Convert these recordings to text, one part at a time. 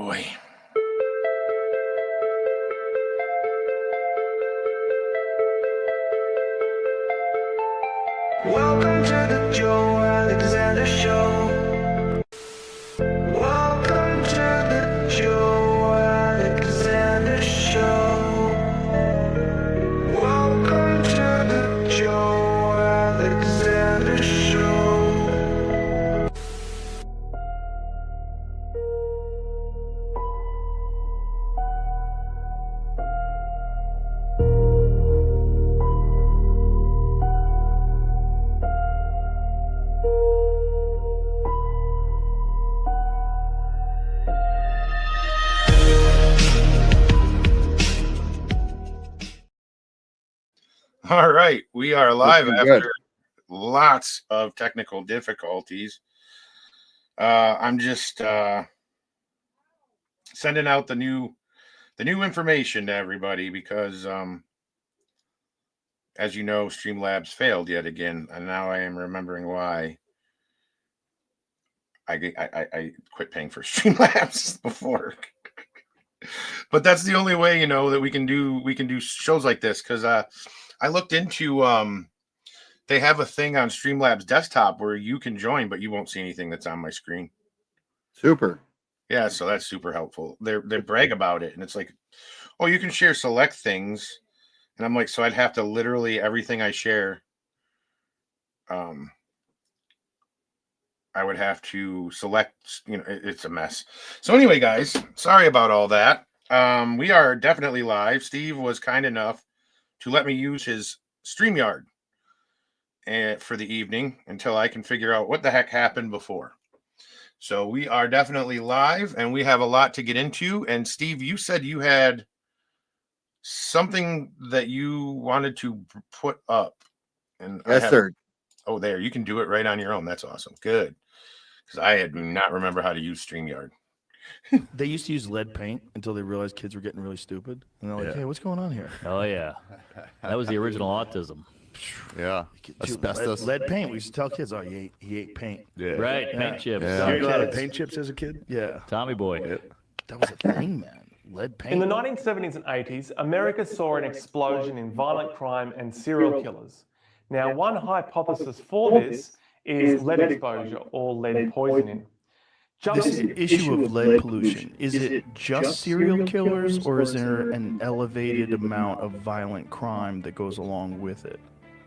boy. Welcome to the Joe Alexander Show. Welcome to the Joe Alexander Show. Welcome to the Joe Alexander Show. All right, we are live Looking after good. lots of technical difficulties. I'm just sending out the new information to everybody because, as you know, Streamlabs failed yet again, and now I am remembering why I quit paying for Streamlabs before. But that's the only way, that we can do shows like this, because I looked into they have a thing on Streamlabs desktop where you can join, but you won't see anything that's on my screen. Super. Yeah, so that's super helpful. They brag about it, and it's like, oh, you can share select things, and I'm like, so I'd have to literally everything I share, I would have to select. It's a mess. So anyway, guys, sorry about all that. We are definitely live. Steve was kind enough to let me use his StreamYard for the evening until I can figure out what the heck happened before. So we are definitely live, and we have a lot to get into. And Steve, you said you had something that you wanted to put up. And Yes, sir. Oh, there, you can do it right on your own. That's awesome. Good. Because I do not remember how to use StreamYard. They used to use lead paint until they realized kids were getting really stupid. And they're like, hey, what's going on here? Oh, yeah. That was the original autism. Yeah. Dude, Asbestos. lead paint. We used to tell kids, oh, he ate paint. Yeah. Right, Yeah. paint chips. Yeah. You ate a lot of Kids. paint chips as a kid? Yeah. Tommy boy. That was a thing, man. Lead paint. In the 1970s and 80s, America saw an explosion in violent crime and serial killers. Now, one hypothesis for this is lead exposure or lead poisoning. This issue of lead pollution, is it just serial killers, or is there an elevated amount of violent crime that goes along with it?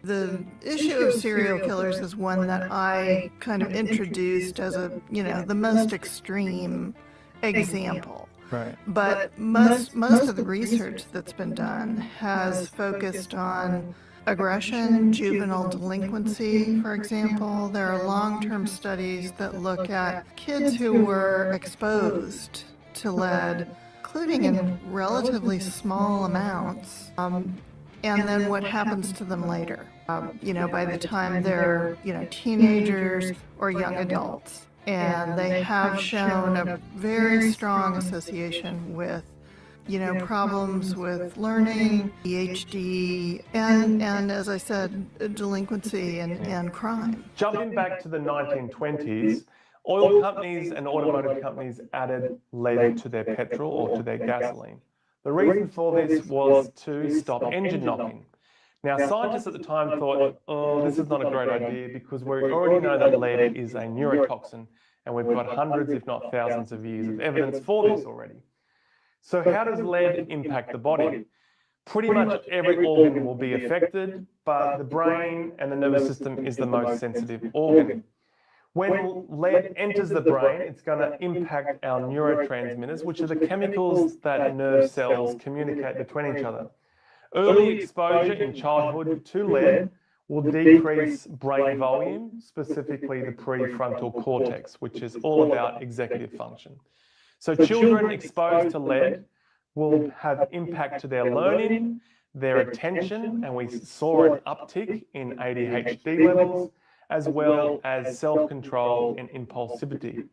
The issue of serial killers is one that I kind of introduced as the most extreme example. Right. But most of the research that's been done has focused on aggression, juvenile delinquency, for example. There are long-term studies that look at kids who were exposed to lead, including in relatively small amounts, and then what happens to them later, by the time they're, teenagers or young adults. And they have shown a very strong association with problems with learning, ADHD, and as I said, delinquency and crime. Jumping back to the 1920s, oil companies and automotive companies added lead to their petrol or to their gasoline. The reason for this was to stop engine knocking. Now, scientists at the time thought, oh, this is not a great idea because we already know that lead is a neurotoxin, and we've got hundreds, if not thousands of years of evidence for this already. So how does lead impact the body? Pretty much every organ will be affected, but the brain and the nervous system is the most sensitive organ. When lead enters the brain, it's going to impact our neurotransmitters, which are the chemicals that nerve cells communicate between each other. Early exposure in childhood to lead will decrease brain volume, specifically the prefrontal cortex, which is all about executive function. So children exposed to lead will have impact to their learning, their attention, and we saw an uptick in ADHD levels, as well as self-control and impulsivity.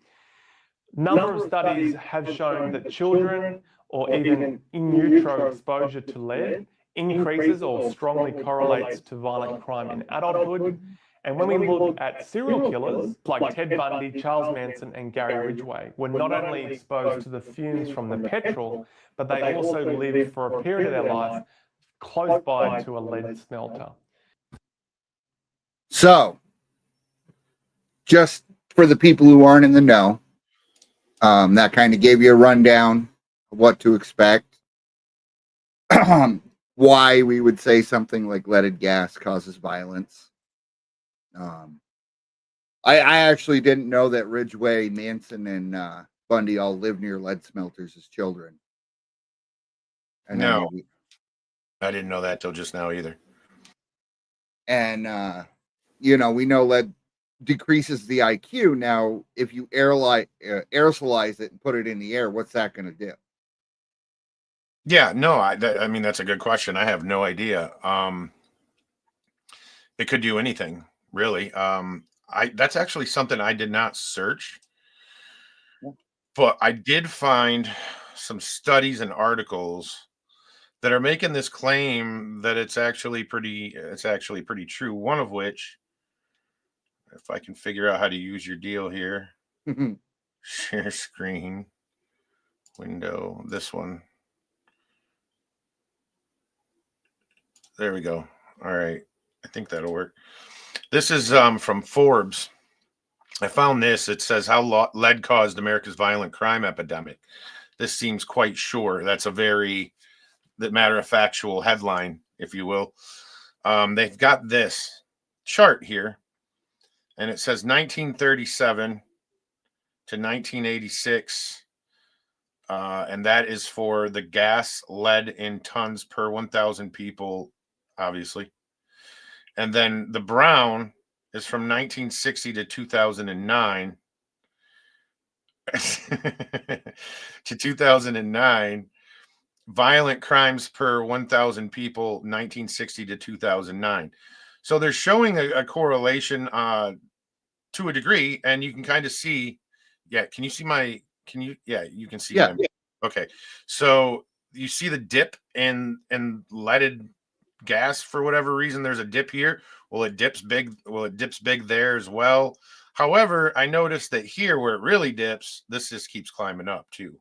Number of studies have shown that children, or even in utero exposure to lead, increases or strongly correlates to violent crime in adulthood, And when we look at serial killers like Ted Bundy, Charles Manson, and Gary Ridgway, were not only exposed to the fumes from the petrol, but they also lived for a period of their life close by to a lead smelter. So, just for the people who aren't in the know, that kind of gave you a rundown of what to expect. Why we would say something like leaded gas causes violence. I actually didn't know that Ridgway, Manson, and Bundy all lived near lead smelters as children. And No, I didn't know that till just now either. And we know lead decreases the IQ. Now, if you aerosolize it and put it in the air, what's that going to do? Yeah, no, I mean, that's a good question. I have no idea. It could do anything, really. That's actually something I did not search, but I did find some studies and articles that are making this claim that it's actually pretty true. One of which, if I can figure out how to use your deal here, share screen, window, this one. There we go. All right. I think that'll work. This is from Forbes. I found this. It says how lead caused America's violent crime epidemic. This seems quite sure. That's a very matter-of-factual headline, if you will. They've got this chart here, and it says 1937 to 1986, and that is for the gas lead in tons per 1,000 people, obviously. And then the brown is from 1960 to 2009. To 2009, violent crimes per 1,000 people, 1960 to 2009. So they're showing a correlation to a degree, and you can kind of see. Yeah, can you see my? Can you? Yeah, you can see. Yeah. Okay, so you see the dip in leaded gas for whatever reason. There's a dip here. Well, it dips big. Well, it dips big there as well. However, I noticed that here where it really dips, this just keeps climbing up too.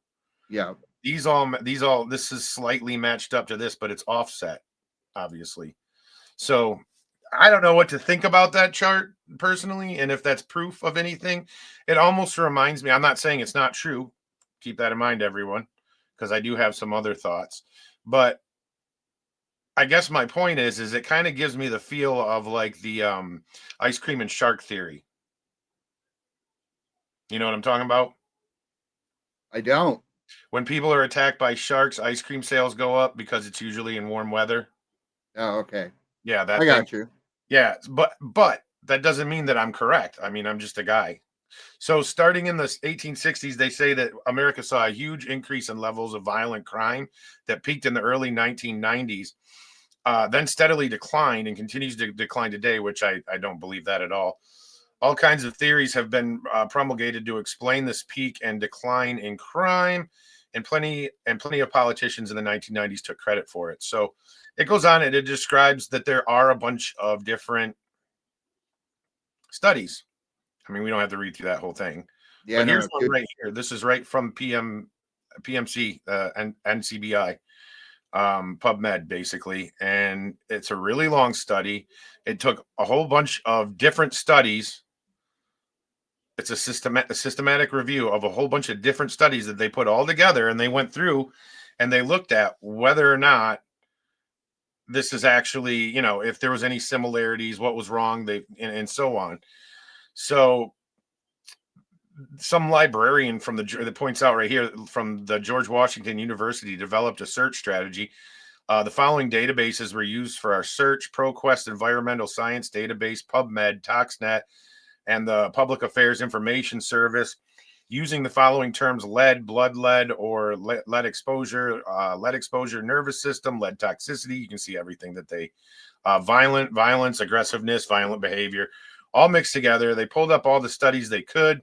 Yeah. This is slightly matched up to this, but it's offset, obviously. So I don't know what to think about that chart personally, and if that's proof of anything. It almost reminds me, I'm not saying it's not true. Keep that in mind, everyone, because I do have some other thoughts. But I guess my point is it kind of gives me the feel of like the ice cream and shark theory. You know what I'm talking about? I don't. When people are attacked by sharks, ice cream sales go up because it's usually in warm weather. Oh, okay. Yeah, I got you. Yeah, but that doesn't mean that I'm correct. I mean, I'm just a guy. So starting in the 1860s, they say that America saw a huge increase in levels of violent crime that peaked in the early 1990s, then steadily declined and continues to decline today, which I don't believe that at all. All kinds of theories have been promulgated to explain this peak and decline in crime, and plenty of politicians in the 1990s took credit for it. So it goes on and it describes that there are a bunch of different studies. I mean, we don't have to read through that whole thing. Yeah, but here's one right here. This is right from PMC and NCBI, PubMed, basically. And it's a really long study. It took a whole bunch of different studies. It's a systematic review of a whole bunch of different studies that they put all together, and they went through and they looked at whether or not this is actually, if there was any similarities, what was wrong, and so on. So some librarian that points out right here from the George Washington University developed a search strategy. The following databases were used for our search: ProQuest Environmental Science Database, PubMed, ToxNet, and the Public Affairs Information Service, using the following terms: lead, blood lead, or lead exposure, nervous system, lead toxicity. You can see everything that they, violence, aggressiveness, violent behavior, all mixed together. They pulled up all the studies they could.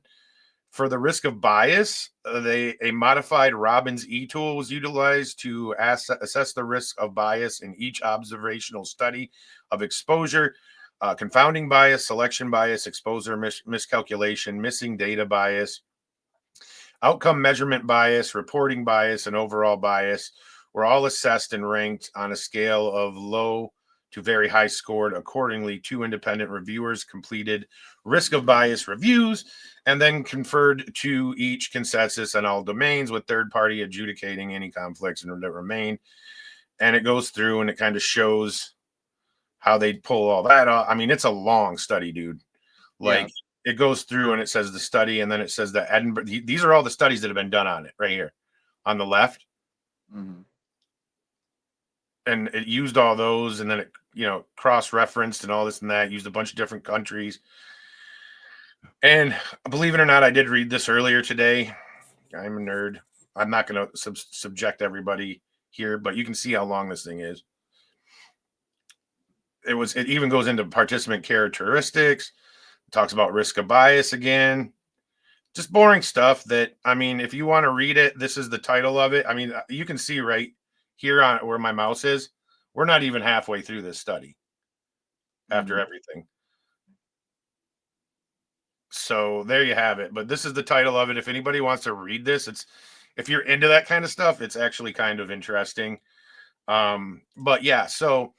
For the risk of bias, a modified Robbins E-tool was utilized to assess the risk of bias in each observational study of exposure. confounding bias, selection bias, exposure miscalculation, missing data bias, outcome measurement bias, reporting bias, and overall bias were all assessed and ranked on a scale of low to very high scored. Accordingly, 2 independent reviewers completed risk of bias reviews and then conferred to each consensus on all domains, with third party adjudicating any conflicts that remain. And it goes through and it kind of shows how they pull all that off. I mean, it's a long study, dude. Like, it goes through and it says the study, and then it says that Edinburgh, these are all the studies that have been done on it right here on the left. Mm-hmm. And it used all those, and then it, cross-referenced and all this and that, used a bunch of different countries. And believe it or not, I did read this earlier today. I'm a nerd. I'm not going to subject everybody here, but you can see how long this thing is. It even goes into participant characteristics, talks about risk of bias again. Just boring stuff that, I mean, if you want to read it, this is the title of it. I mean, you can see right here on where my mouse is, we're not even halfway through this study after everything. So there you have it. But this is the title of it. If anybody wants to read this, if you're into that kind of stuff, it's actually kind of interesting. But yeah, so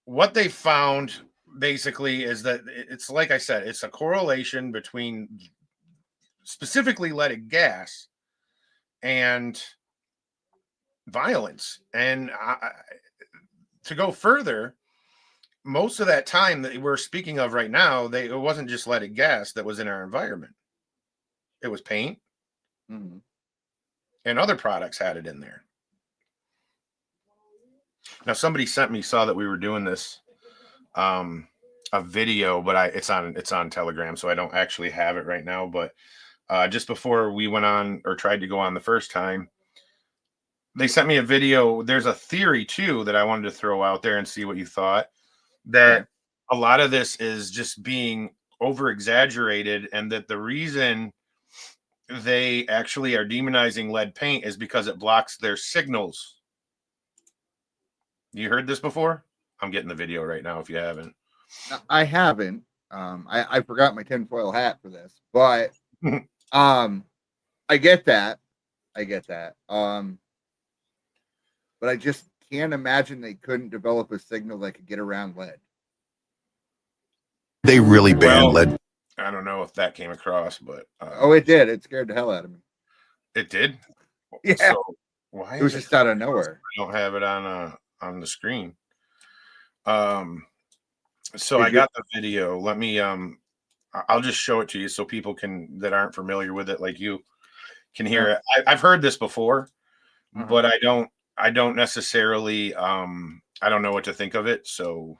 what they found basically is that it's, like I said, it's a correlation between specifically leaded gas and violence. And to go further, most of that time that we're speaking of right now, it wasn't just leaded gas that was in our environment. It was paint, and other products had it in there. Now, somebody saw that we were doing this, a video, but it's on Telegram, so I don't actually have it right now. But just before we went on, or tried to go on the first time, they sent me a video. There's a theory too that I wanted to throw out there and see what you thought, that a lot of this is just being over exaggerated, and that the reason they actually are demonizing lead paint is because it blocks their signals. You heard this before? I'm getting the video right now if you haven't. I haven't. I forgot my tinfoil hat for this, but I get that. But I just can't imagine they couldn't develop a signal that could get around lead. They really banned lead. I don't know if that came across, but it did. It scared the hell out of me. It did. Yeah. So why? It was just out of nowhere. I don't have it on the screen. So I got the video. Let me I'll just show it to you so people that aren't familiar with it like you can hear it. I've heard this before, but I don't necessarily I don't know what to think of it. So,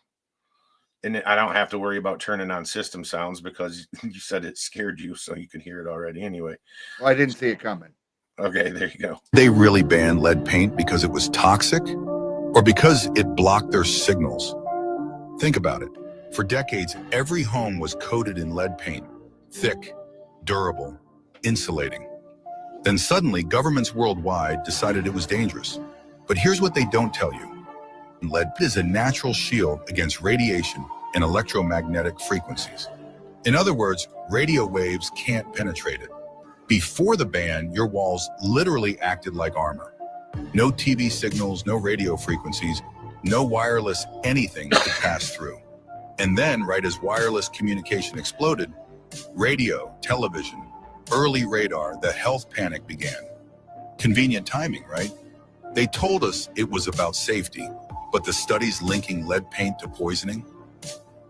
and I don't have to worry about turning on system sounds because you said it scared you, so you can hear it already anyway. Well, I didn't see it coming. Okay, there you go. They really banned lead paint because it was toxic, or because it blocked their signals. Think about it. For decades, every home was coated in lead paint, thick, durable, insulating. Then suddenly, governments worldwide decided it was dangerous. But here's what they don't tell you. Lead is a natural shield against radiation and electromagnetic frequencies. In other words, radio waves can't penetrate it. Before the ban, your walls literally acted like armor. No TV signals, no radio frequencies, no wireless anything could pass through. And then, right as wireless communication exploded, radio, television, early radar, the health panic began. Convenient timing, right? They told us it was about safety, but the studies linking lead paint to poisoning?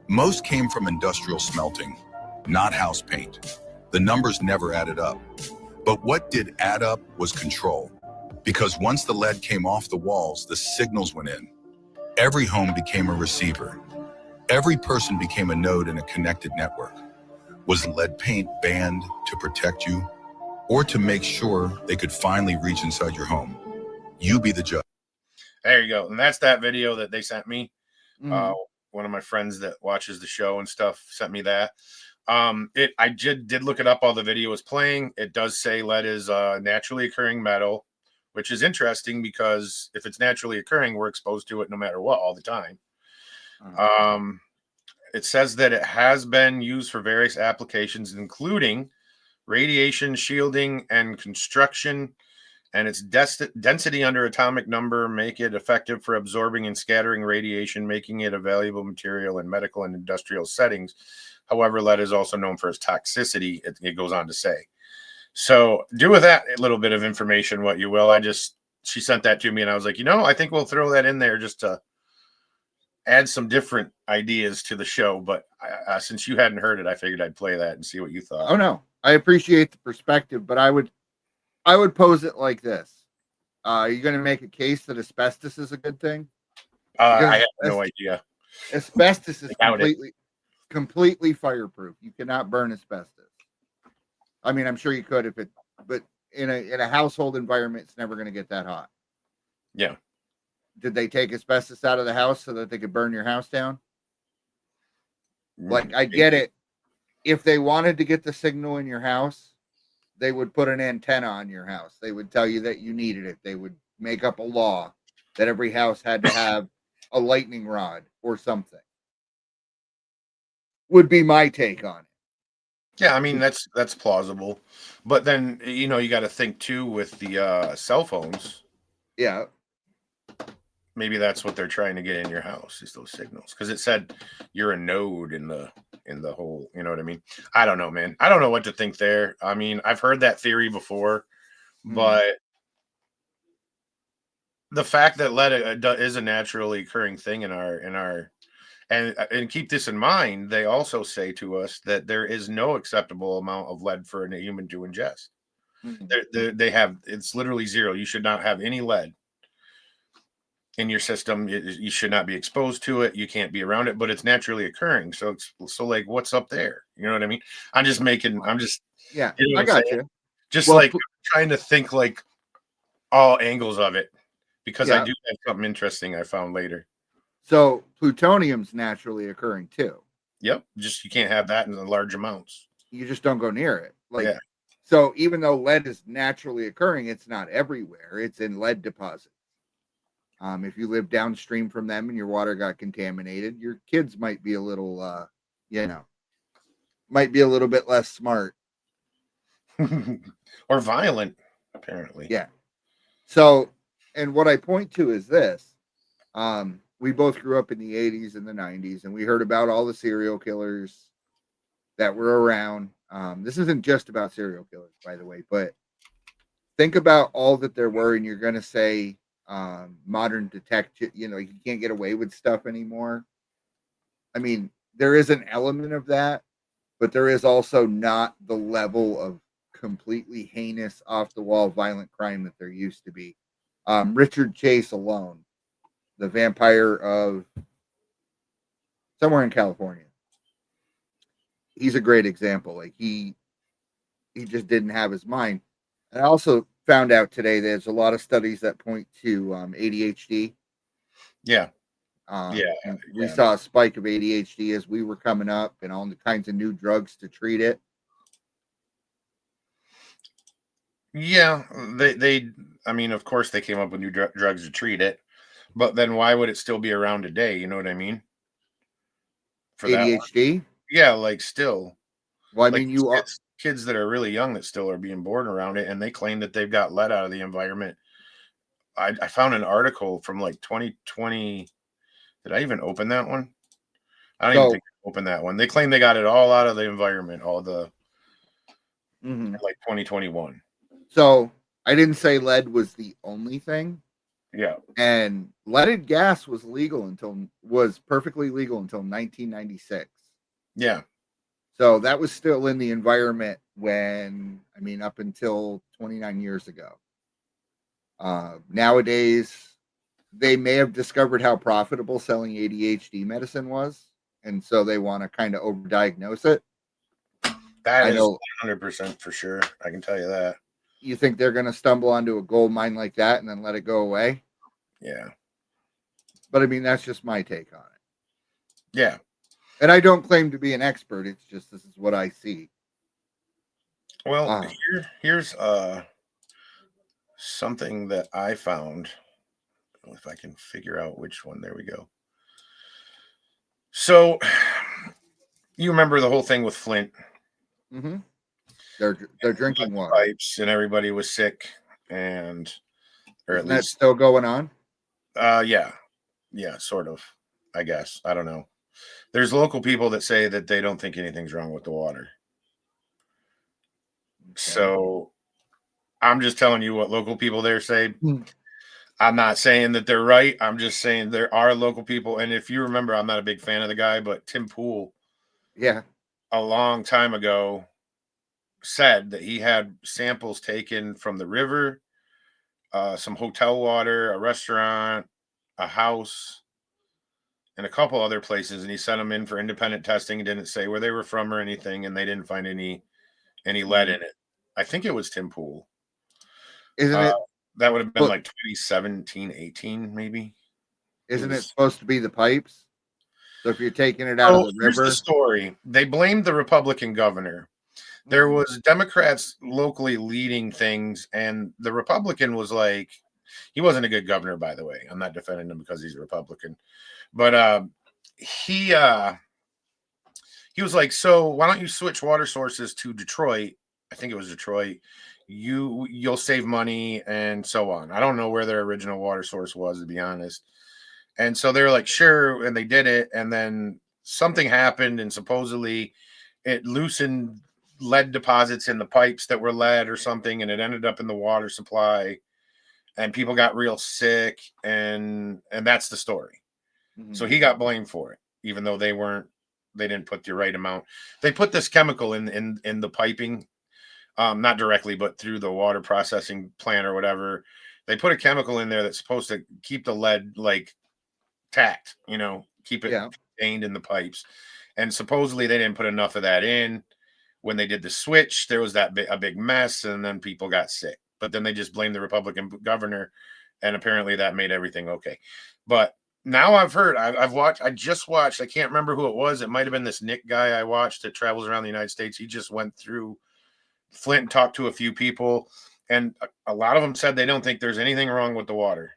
Most came from industrial smelting, not house paint. The numbers never added up. But what did add up was control. Because once the lead came off the walls, the signals went in. Every home became a receiver. Every person became a node in a connected network. Was lead paint banned to protect you, or to make sure they could finally reach inside your home? You be the judge. There you go. And that's that video that they sent me. One of my friends that watches the show and stuff sent me that. I did look it up while the video was playing. It does say lead is a naturally occurring metal, which is interesting because if it's naturally occurring, we're exposed to it no matter what all the time. it says that it has been used for various applications, including radiation shielding and construction, and its density under atomic number make it effective for absorbing and scattering radiation, making it a valuable material in medical and industrial settings. However, lead is also known for its toxicity, it goes on to say. So do with that a little bit of information what you will. She sent that to me, and I was like, I think we'll throw that in there just to add some different ideas to the show. But since you hadn't heard it, I figured I'd play that and see what you thought. Oh no, I appreciate the perspective, but I would pose it like this: are you going to make a case that asbestos is a good thing? I have no idea. Asbestos is completely fireproof. You cannot burn asbestos. I mean, I'm sure you could but in a household environment, it's never going to get that hot. Yeah. Did they take asbestos out of the house so that they could burn your house down? Like, I get it. If they wanted to get the signal in your house, they would put an antenna on your house. They would tell you that you needed it. They would make up a law that every house had to have a lightning rod or something. Would be my take on it. Yeah, I mean, that's plausible. But then, you got to think too with the cell phones. Yeah. Maybe that's what they're trying to get in your house, is those signals. Because it said you're a node in the whole, you know what I mean? I don't know, man. I don't know what to think there. I mean, I've heard that theory before, but the fact that lead is a naturally occurring thing in our and keep this in mind, they also say to us that there is no acceptable amount of lead for a human to ingest. They have, it's literally zero. You should not have any lead in your system. You should not be exposed to it. You can't be around it, but it's naturally occurring. So like, what's up there? You know what I mean? I got you. Just trying to think like all angles of it, because I do have something interesting I found later. So plutonium's naturally occurring too. Yep. Just, you can't have that in large amounts. You just don't go near it. So even though lead is naturally occurring, it's not everywhere. It's in lead deposits. If you live downstream from them and your water got contaminated, your kids might be a little, might be a little bit less smart. Or violent, apparently. Yeah. So, and what I point to is this. We both grew up in the 80s and the 90s, and we heard about all the serial killers that were around. This isn't just about serial killers, by the way, but think about all that there were, and you're going to say modern detective, you can't get away with stuff anymore. I mean, there is an element of that, but there is also not the level of completely heinous, off-the-wall violent crime that there used to be. Richard Chase alone, the vampire of somewhere in California, he's a great example. Like, he just didn't have his mind. And I also found out today there's a lot of studies that point to ADHD. Yeah. We saw a spike of ADHD as we were coming up, and all the kinds of new drugs to treat it. Yeah, I mean, of course they came up with new drugs to treat it, but then why would it still be around today? You know what I mean? For ADHD? Yeah, like still. Well, I mean, kids that are really young that still are being born around it, and they claim that they've got lead out of the environment. I found an article from like 2020. Did I even open that one? I don't even think I opened that one. They claim they got it all out of the environment, all the like 2021. So I didn't say lead was the only thing. Yeah. And leaded gas was perfectly legal until 1996. Yeah. So that was still in the environment up until 29 years ago. Nowadays, they may have discovered how profitable selling ADHD medicine was, and so they want to kind of overdiagnose it. That is 100% for sure. I can tell you that. You think they're going to stumble onto a gold mine like that and then let it go away? Yeah. But I mean, that's just my take on it. Yeah. And I don't claim to be an expert. It's just, this is what I see. Well, here's something that I found. If I can figure out which one. There we go. So you remember the whole thing with Flint. Mm-hmm. They're drinking water. Pipes, and everybody was sick, and or Isn't at that least still going on? yeah, sort of. I guess I don't know. There's local people that say that they don't think anything's wrong with the water. So I'm just telling you what local people there say. Hmm. I'm not saying that they're right. I'm just saying there are local people. And if you remember, I'm not a big fan of the guy, but Tim Pool, Yeah. a long time ago, said that he had samples taken from the river, some hotel water, a restaurant, a house, and a couple other places. And he sent them in for independent testing and didn't say where they were from or anything. And they didn't find any lead in it. I think it was Tim Pool. Isn't it? That would have been But- like 2017, 18, maybe. Isn't it was- supposed to be the pipes? So if you're taking it out of the Here's river, the story. They blamed the Republican governor. There was Democrats locally leading things, and the Republican was like, he wasn't a good governor, by the way. I'm not defending him because he's a Republican, but he was like, so why don't you switch water sources to Detroit? I think it was Detroit. You'll save money and so on. I don't know where their original water source was, to be honest. And so they were like, sure, and they did it, and then something happened, and supposedly it loosened lead deposits in the pipes that were lead or something, and it ended up in the water supply, and people got real sick, and that's the story. So he got blamed for it, even though they didn't put the right amount. They put this chemical in the piping, not directly, but through the water processing plant or whatever. They put a chemical in there that's supposed to keep the lead like tacked, keep it contained in the pipes. And supposedly they didn't put enough of that in. When they did the switch, there was a big mess, and then people got sick. But then they just blamed the Republican governor, and apparently that made everything okay. But now I've heard, I just watched, I can't remember who it was. It might have been this Nick guy I watched that travels around the United States. He just went through Flint and talked to a few people, and a lot of them said they don't think there's anything wrong with the water.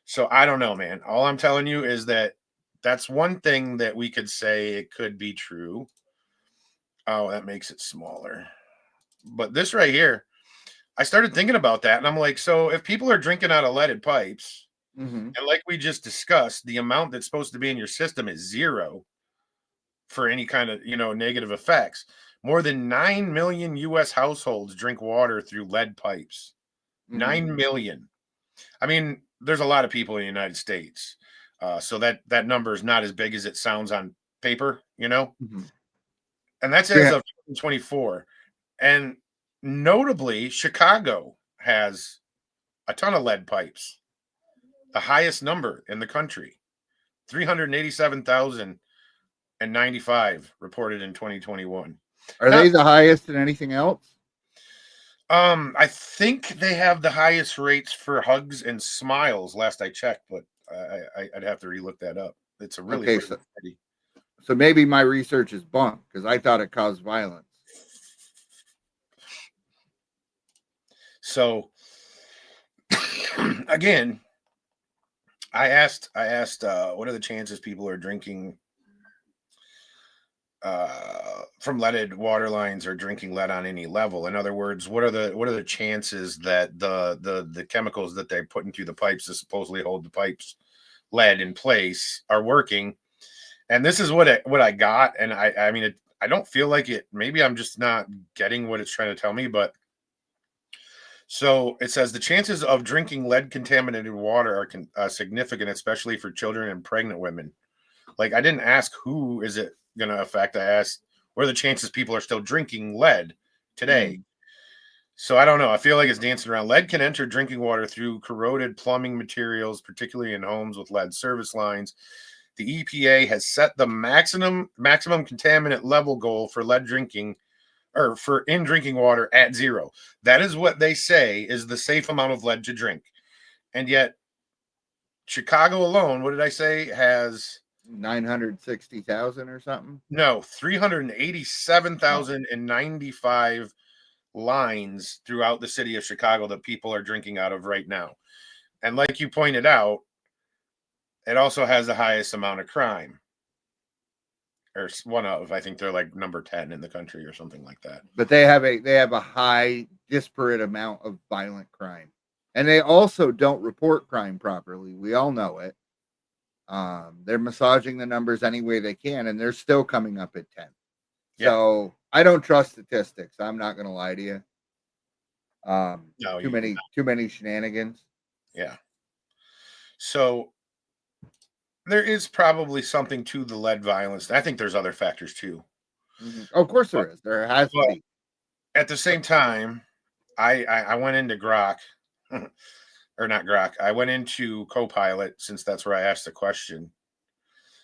So I don't know, man. All I'm telling you is that that's one thing that we could say it could be true. Oh, that makes it smaller. But this right here, I started thinking about that, and I'm like, so if people are drinking out of leaded pipes, and like we just discussed, the amount that's supposed to be in your system is 0 for any kind of, negative effects. More than 9 million U.S. households drink water through lead pipes. 9 million. I mean, there's a lot of people in the United States. So that number is not as big as it sounds on paper, And that's as of 2024. And notably, Chicago has a ton of lead pipes. The highest number in the country. 387,095 reported in 2021. Are they the highest in anything else? I think they have the highest rates for hugs and smiles last I checked, but I'd have to relook that up. It's a really study. So maybe my research is bunk because I thought it caused violence. So again, I asked what are the chances people are drinking from leaded water lines or drinking lead on any level? In other words, what are the chances that the chemicals that they put into the pipes to supposedly hold the pipes lead in place are working? And this is what I got. And I mean, I don't feel like it. Maybe I'm just not getting what it's trying to tell me. But so it says the chances of drinking lead contaminated water are significant, especially for children and pregnant women. Like, I didn't ask who is it going to affect. I asked what are the chances people are still drinking lead today. So I don't know. I feel like it's dancing around. Lead can enter drinking water through corroded plumbing materials, particularly in homes with lead service lines. The EPA has set the maximum contaminant level goal for lead drinking or for in drinking water at 0. That is what they say is the safe amount of lead to drink. And yet Chicago alone, what did I say, has 960,000 or something? No, 387,095 lines throughout the city of Chicago that people are drinking out of right now. And like you pointed out, it also has the highest amount of crime. or one of. I think they're like number 10 in the country or something like that. But they have a high disparate amount of violent crime, and they also don't report crime properly. We all know it. They're massaging the numbers any way they can, and they're still coming up at 10. Yeah. So I don't trust statistics. I'm not going to lie to you. No, Too many shenanigans. Yeah. So there is probably something to the lead violence. I think there's other factors too. Of course there is. There has to be. At the same time, I went into Grok, or not Grok. I went into Copilot, since that's where I asked the question.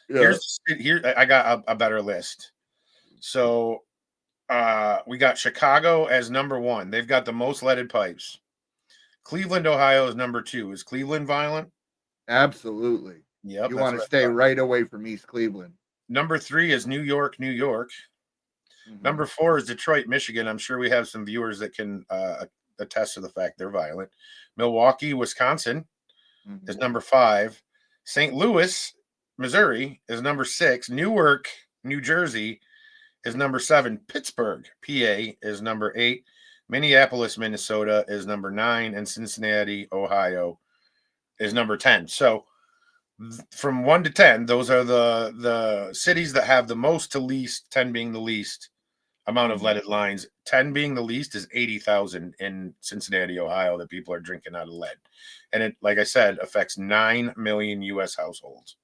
Yeah. Here I got a better list. So we got Chicago as number 1. They've got the most leaded pipes. Cleveland, Ohio is number 2. Is Cleveland violent? Absolutely. Yep. You that's want what to I stay thought. right away from East Cleveland. Number 3 is New York, New York. Mhm. Number 4 is Detroit, Michigan. I'm sure we have some viewers that can attest to the fact they're violent. Milwaukee, Wisconsin is Mhm. number 5. St. Louis, Missouri is number 6. Newark, New Jersey is number 7. Pittsburgh, PA is number 8. Minneapolis, Minnesota is number 9. And Cincinnati, Ohio is number 10. So from 1 to 10, those are the cities that have the most to least, 10 being the least amount of leaded lines. 10 being the least is 80,000 in Cincinnati, Ohio, that people are drinking out of lead. And it, like I said, affects 9 million U.S. households.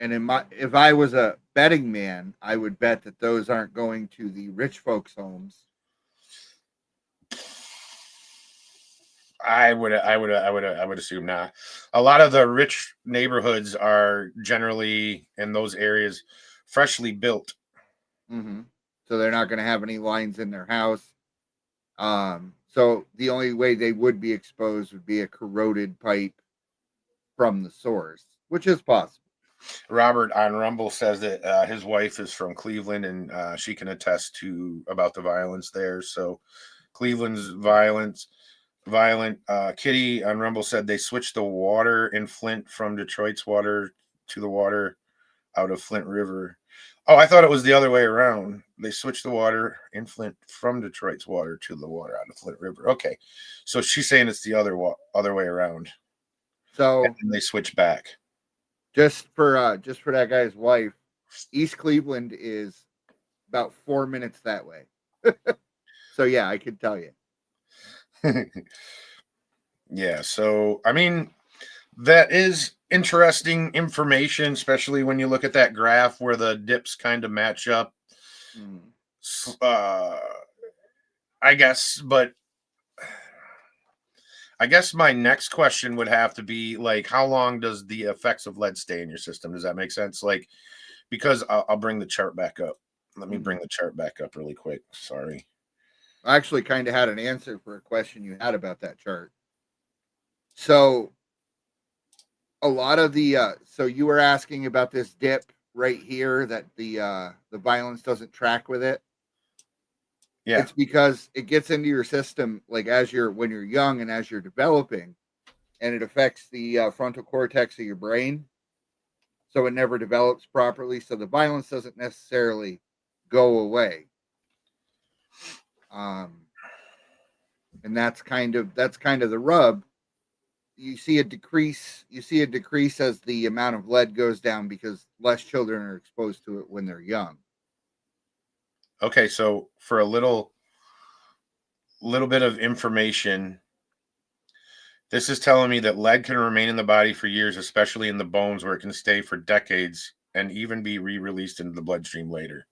And if I was a betting man, I would bet that those aren't going to the rich folks' homes. I would assume not. A lot of the rich neighborhoods are generally in those areas freshly built. Mm-hmm. So they're not going to have any lines in their house. So the only way they would be exposed would be a corroded pipe from the source, which is possible. Robert on Rumble says that his wife is from Cleveland, and she can attest to about the violence there. So Cleveland's violent. Kitty on Rumble said they switched the water in Flint from Detroit's water to the water out of Flint River. Oh, I thought it was the other way around. They switched the water in Flint from Detroit's water to the water out of Flint River. Okay, so she's saying it's the other way around. So And they switch back. just for that guy's wife, East Cleveland is about 4 minutes that way. So yeah, I could tell you. Yeah, so I mean, that is interesting information, especially when you look at that graph where the dips kind of match up. I guess, but I guess my next question would have to be like, how long does the effects of lead stay in your system? Does that make sense? Like, because I'll bring the chart back up. Let me bring the chart back up really quick. Sorry. I actually kind of had an answer for a question you had about that chart. So a lot of the so you were asking about this dip right here that the violence doesn't track with it. Yeah. It's because it gets into your system like when you're young and as you're developing, and it affects the frontal cortex of your brain. So it never develops properly. So the violence doesn't necessarily go away. And that's kind of the rub. You see a decrease as the amount of lead goes down because less children are exposed to it when they're young. Okay, so for a little bit of information, this is telling me that lead can remain in the body for years, especially in the bones, where it can stay for decades and even be re-released into the bloodstream later.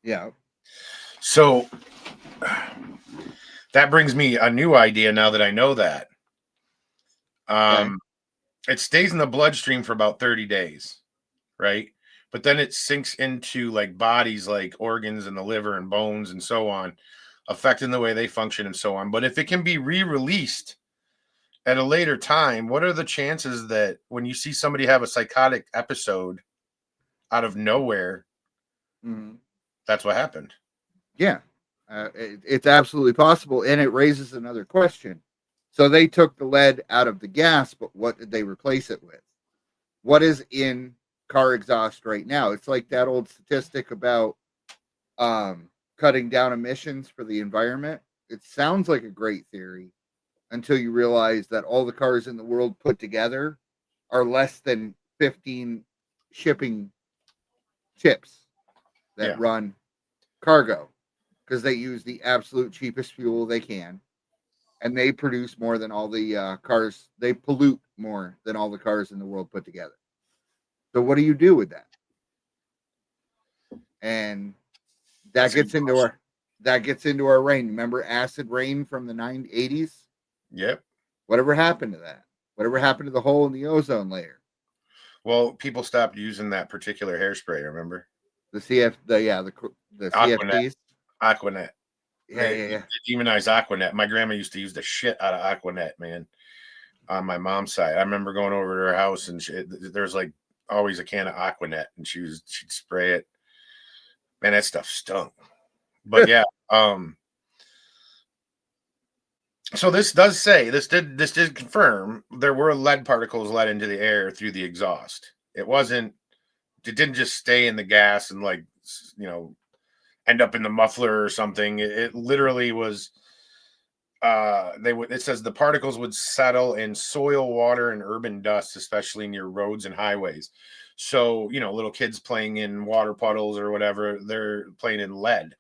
Yeah. So that brings me a new idea now that I know that. It stays in the bloodstream for about 30 days, right? But then it sinks into like bodies, like organs and the liver and bones and so on, affecting the way they function and so on. But if it can be re-released at a later time, what are the chances that when you see somebody have a psychotic episode out of nowhere, that's what happened? Yeah. It's absolutely possible. And it raises another question. So they took the lead out of the gas, but what did they replace it with? What is in car exhaust right now. It's like that old statistic about cutting down emissions for the environment. It sounds like a great theory until you realize that all the cars in the world put together are less than 15 shipping ships that run cargo, because they use the absolute cheapest fuel they can, and they produce more than all the cars. They pollute more than all the cars in the world put together. So what do you do with that? And that gets into our rain. Remember acid rain from the 80s? Yep. Whatever happened to that? Whatever happened to the hole in the ozone layer? Well, people stopped using that particular hairspray. Remember The CFPs. Aquanet. Yeah. They demonized Aquanet. My grandma used to use the shit out of Aquanet, man. On my mom's side, I remember going over to her house and there's like always a can of Aquanet, and she'd spray it. Man, that stuff stunk. But yeah, so this did confirm there were lead particles let into the air through the exhaust. It didn't just stay in the gas and end up in the muffler or something. It literally was. It says the particles would settle in soil, water, and urban dust, especially near roads and highways. So, little kids playing in water puddles or whatever, they're playing in lead,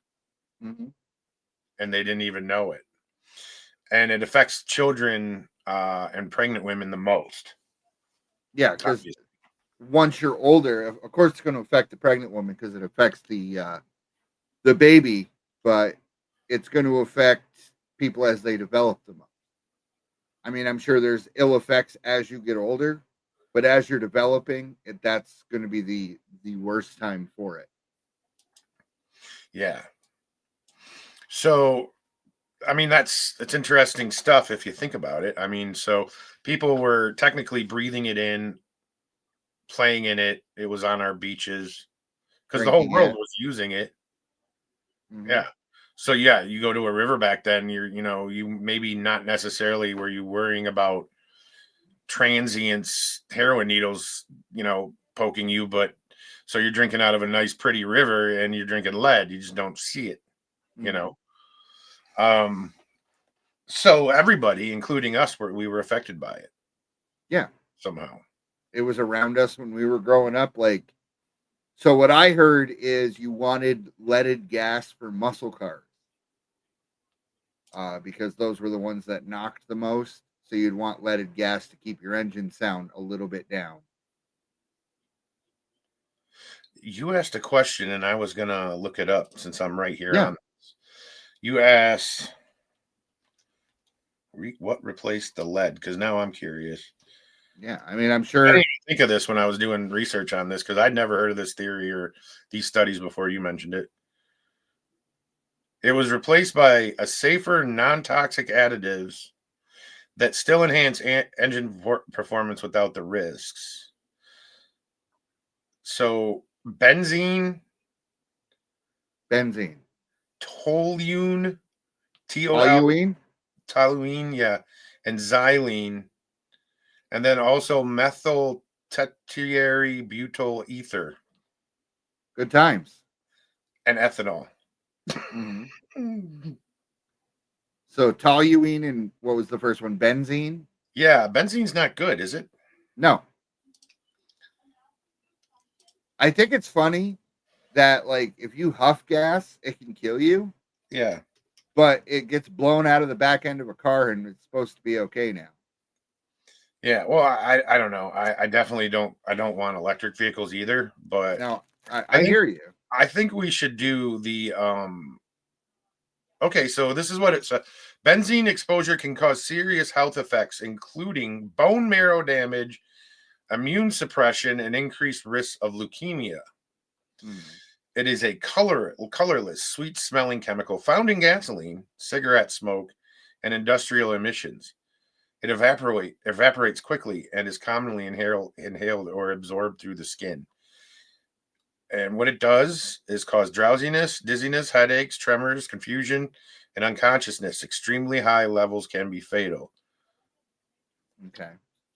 and they didn't even know it. And it affects children and pregnant women the most. Yeah, because once you're older, of course, it's going to affect the pregnant woman because it affects the baby, but it's going to affect people as they develop them. I mean, I'm sure there's ill effects as you get older, but as you're developing, that's going to be the worst time for it. Yeah. So, I mean, it's interesting stuff if you think about it. I mean, so people were technically breathing it in, playing in it. It was on our beaches because the whole world was using it. Mm-hmm. Yeah. So yeah, you go to a river back then, you maybe not necessarily were you worrying about transients, heroin needles, poking you, but so you're drinking out of a nice pretty river and you're drinking lead. You just don't see it, So everybody, including us, we were affected by it. Yeah. Somehow. It was around us when we were growing up. So what I heard is you wanted leaded gas for muscle cars. Because those were the ones that knocked the most. So you'd want leaded gas to keep your engine sound a little bit down. You asked a question and I was going to look it up since I'm right here on this. You asked what replaced the lead, because now I'm curious. Yeah, I mean, I'm sure. I didn't even think of this when I was doing research on this because I'd never heard of this theory or these studies before you mentioned it. It was replaced by a safer, non-toxic additives that still enhance engine performance without the risks. So benzene, toluene, toluene, yeah, and xylene, and then also methyl tertiary butyl ether. Good times. And ethanol. Mm-hmm. So toluene and what was the first one? Benzene? Yeah, benzene's not good, is it? No. I think it's funny that if you huff gas, it can kill you. Yeah. But it gets blown out of the back end of a car and it's supposed to be okay now. Yeah, well, I don't know. I definitely don't want electric vehicles either, but no, I hear you. I think we should do the okay, so this is what it says. Benzene exposure can cause serious health effects, including bone marrow damage, immune suppression, and increased risk of leukemia. It is a colorless, sweet-smelling chemical found in gasoline, cigarette smoke, and industrial emissions. It evaporates quickly and is commonly inhaled or absorbed through the skin. And what it does is cause drowsiness, dizziness, headaches, tremors, confusion, and unconsciousness. Extremely high levels can be fatal. Okay.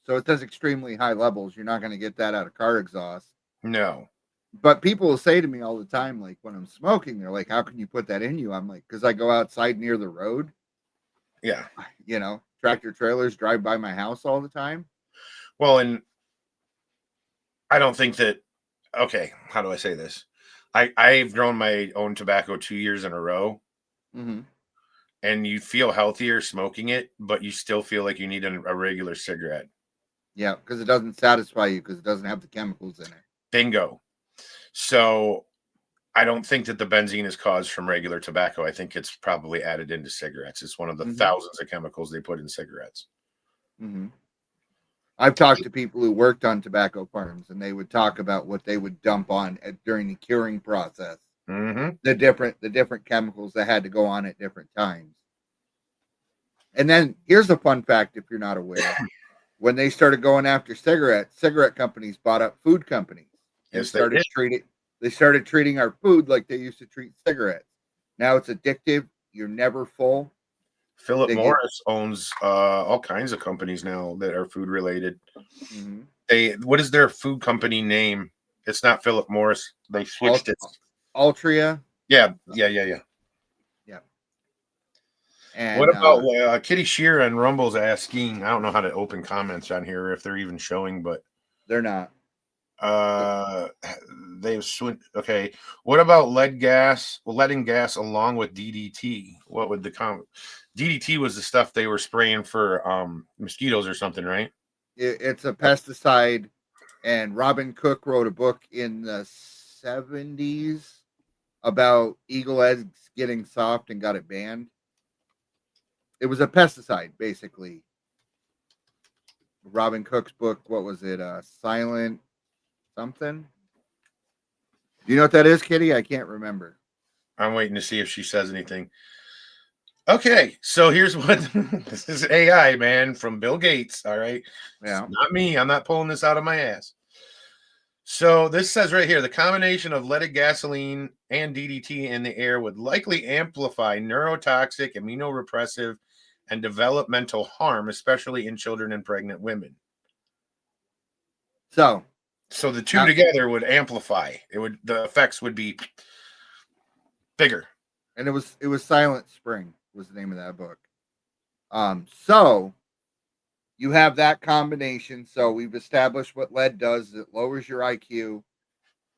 So it says extremely high levels. You're not going to get that out of car exhaust. No. But people will say to me all the time, like when I'm smoking, they're like, "How can you put that in you?" I'm like, "Because I go outside near the road. Yeah. You know, tractor trailers drive by my house all the time." Well, and I don't think that. Okay, how do I say this? I've grown my own tobacco 2 years in a row, Mm-hmm. and you feel healthier smoking it, but you still feel like you need a regular cigarette. Yeah, because it doesn't satisfy you because it doesn't have the chemicals in it. Bingo. So I don't think that the benzene is caused from regular tobacco. I think it's probably added into cigarettes. It's one of the Mhm. thousands of chemicals they put in cigarettes. Mm-hmm. I've talked to people who worked on tobacco farms, and they would talk about what they would dump on during the curing process. Mm-hmm. The different chemicals that had to go on at different times. And then here's a fun fact: if you're not aware, when they started going after cigarettes, cigarette companies bought up food companies and Yes, they did. They started treating our food like they used to treat cigarettes. Now it's addictive. You're never full. Philip They get- Morris owns all kinds of companies now that are food related. Mhm. What is their food company name? It's not Philip Morris. They switched it. Altria. Yeah. Yeah. And What about Kitty Shear and Rumble's asking? I don't know how to open comments on here if they're even showing, but they're not. they've switched. Okay, what about lead gas? Leading gas along with DDT. What would the DDT was the stuff they were spraying for mosquitoes or something, right? It's a pesticide, and Robin Cook wrote a book in the 70s about eagle eggs getting soft and got it banned. It was a pesticide, basically. Robin Cook's book, what was it? Silent something? Do you know what that is, Kitty? I can't remember. I'm waiting to see if she says anything. Okay, so here's what this is AI, man, from Bill Gates. All right. Yeah. It's not me. I'm not pulling this out of my ass. So this says right here the combination of leaded gasoline and DDT in the air would likely amplify neurotoxic, immunorepressive, and developmental harm, especially in children and pregnant women. So the two together would amplify. The effects would be bigger. And it was Silent Spring was the name of that book. So you have that combination. So we've established what lead does. It lowers your IQ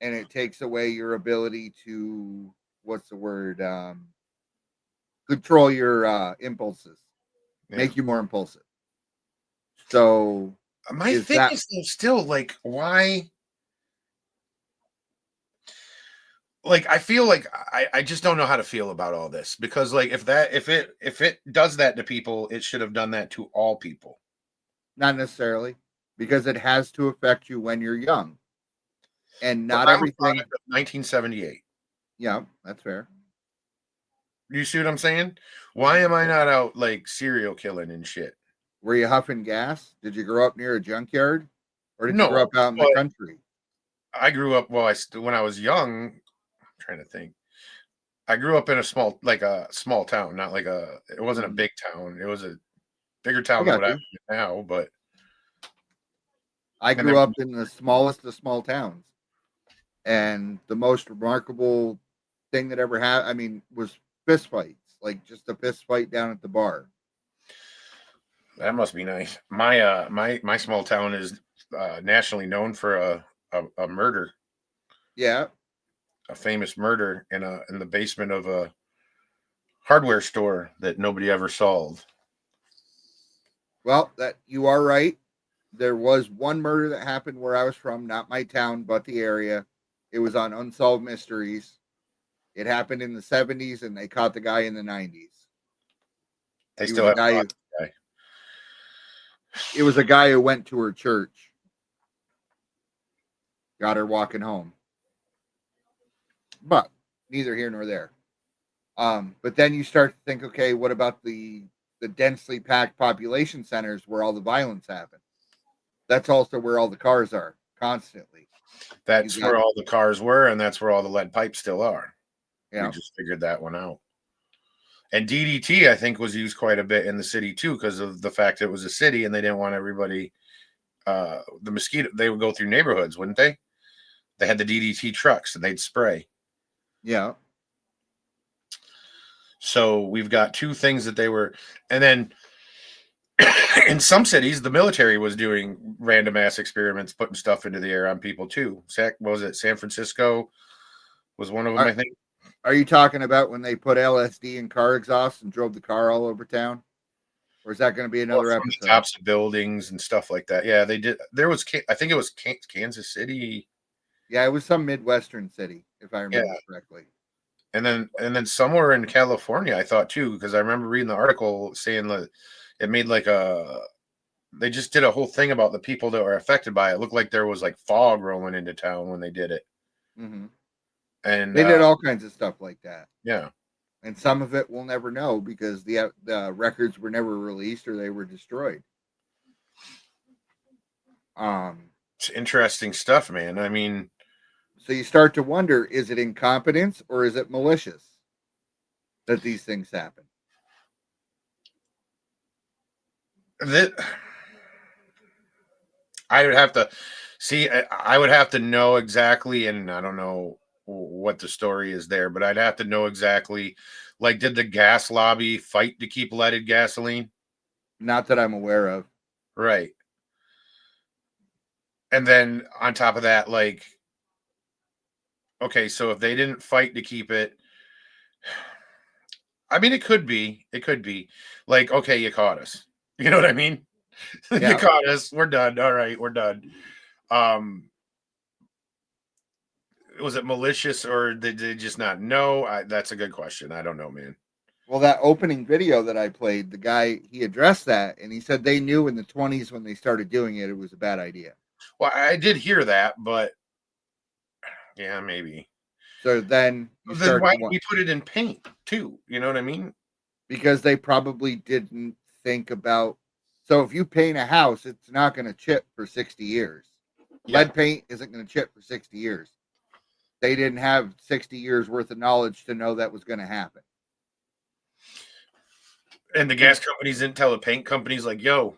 and it takes away your ability to control your impulses, make you more impulsive. So my thing is still like, why? Like, I feel like I just don't know how to feel about all this, because like if it does that to people, it should have done that to all people. Not necessarily, because it has to affect you when you're young, and not everything. 1978. Yeah, that's fair. You see what I'm saying? Why am I not out like serial killing and shit? Were you huffing gas? Did you grow up near a junkyard, or did No, you grow up out in the country? I grew up when I was young. I'm trying to think. I grew up in a small town, not like it wasn't a big town. It was a bigger town than what I am now, but I grew up in the smallest of small towns, and the most remarkable thing that ever happened, was fist fights, like just a fist fight down at the bar. That must be nice. My small town is nationally known for a murder. Yeah, a famous murder in the basement of a hardware store that nobody ever solved. Well, that you are right. There was one murder that happened where I was from, not my town, but the area. It was on Unsolved Mysteries. It happened in the 70s, and they caught the guy in the 90s. They still have the guy. It was a guy who went to her church. Got her walking home. But neither here nor there. But then you start to think, okay, what about the densely packed population centers where all the violence happens? That's also where all the cars are constantly. That's where all the cars were, and that's where all the lead pipes still are. Yeah. We just figured that one out. And DDT, I think, was used quite a bit in the city too, because of the fact it was a city and they didn't want everybody. The mosquito, they would go through neighborhoods, wouldn't they? They had the DDT trucks and they'd spray. Yeah. So we've got two things that they were, and then in some cities, the military was doing random ass experiments, putting stuff into the air on people too. What was it? San Francisco was one of them, I think. Are you talking about when they put LSD in car exhausts and drove the car all over town? Or is that going to be another From episode? the tops of buildings and stuff like that. Yeah, they did. There was, I think it was Kansas City. Yeah, it was some Midwestern city, if I remember correctly. And then somewhere in California, I thought too, because I remember reading the article saying that it made like they just did a whole thing about the people that were affected by it. It looked like there was like fog rolling into town when they did it. Mm-hmm. And they did all kinds of stuff like that. Yeah. And some of it we'll never know because the records were never released or they were destroyed. It's interesting stuff, man. I mean, so you start to wonder, is it incompetence or is it malicious that these things happen? I would have to see. I would have to know exactly, and I don't know what the story is there, but I'd have to know exactly. Like, did the gas lobby fight to keep leaded gasoline? Not that I'm aware of. Right. And then on top of that, like, okay, so if they didn't fight to keep it, I mean, it could be like, okay, you caught us. You know what I mean? Yeah. You caught us. We're done. All right, we're done. Was it malicious or did they just not know? That's a good question. I don't know, man. Well, that opening video that I played, the guy, he addressed that and he said they knew in the 20s when they started doing it, it was a bad idea. Well, I did hear that, but yeah, maybe. So then why did we put it in paint too? You know what I mean? Because they probably didn't think about. So if you paint a house, it's not going to chip for 60 years. Yeah. Lead paint isn't going to chip for 60 years. They didn't have 60 years worth of knowledge to know that was going to happen. And the gas companies didn't tell the paint companies like, yo.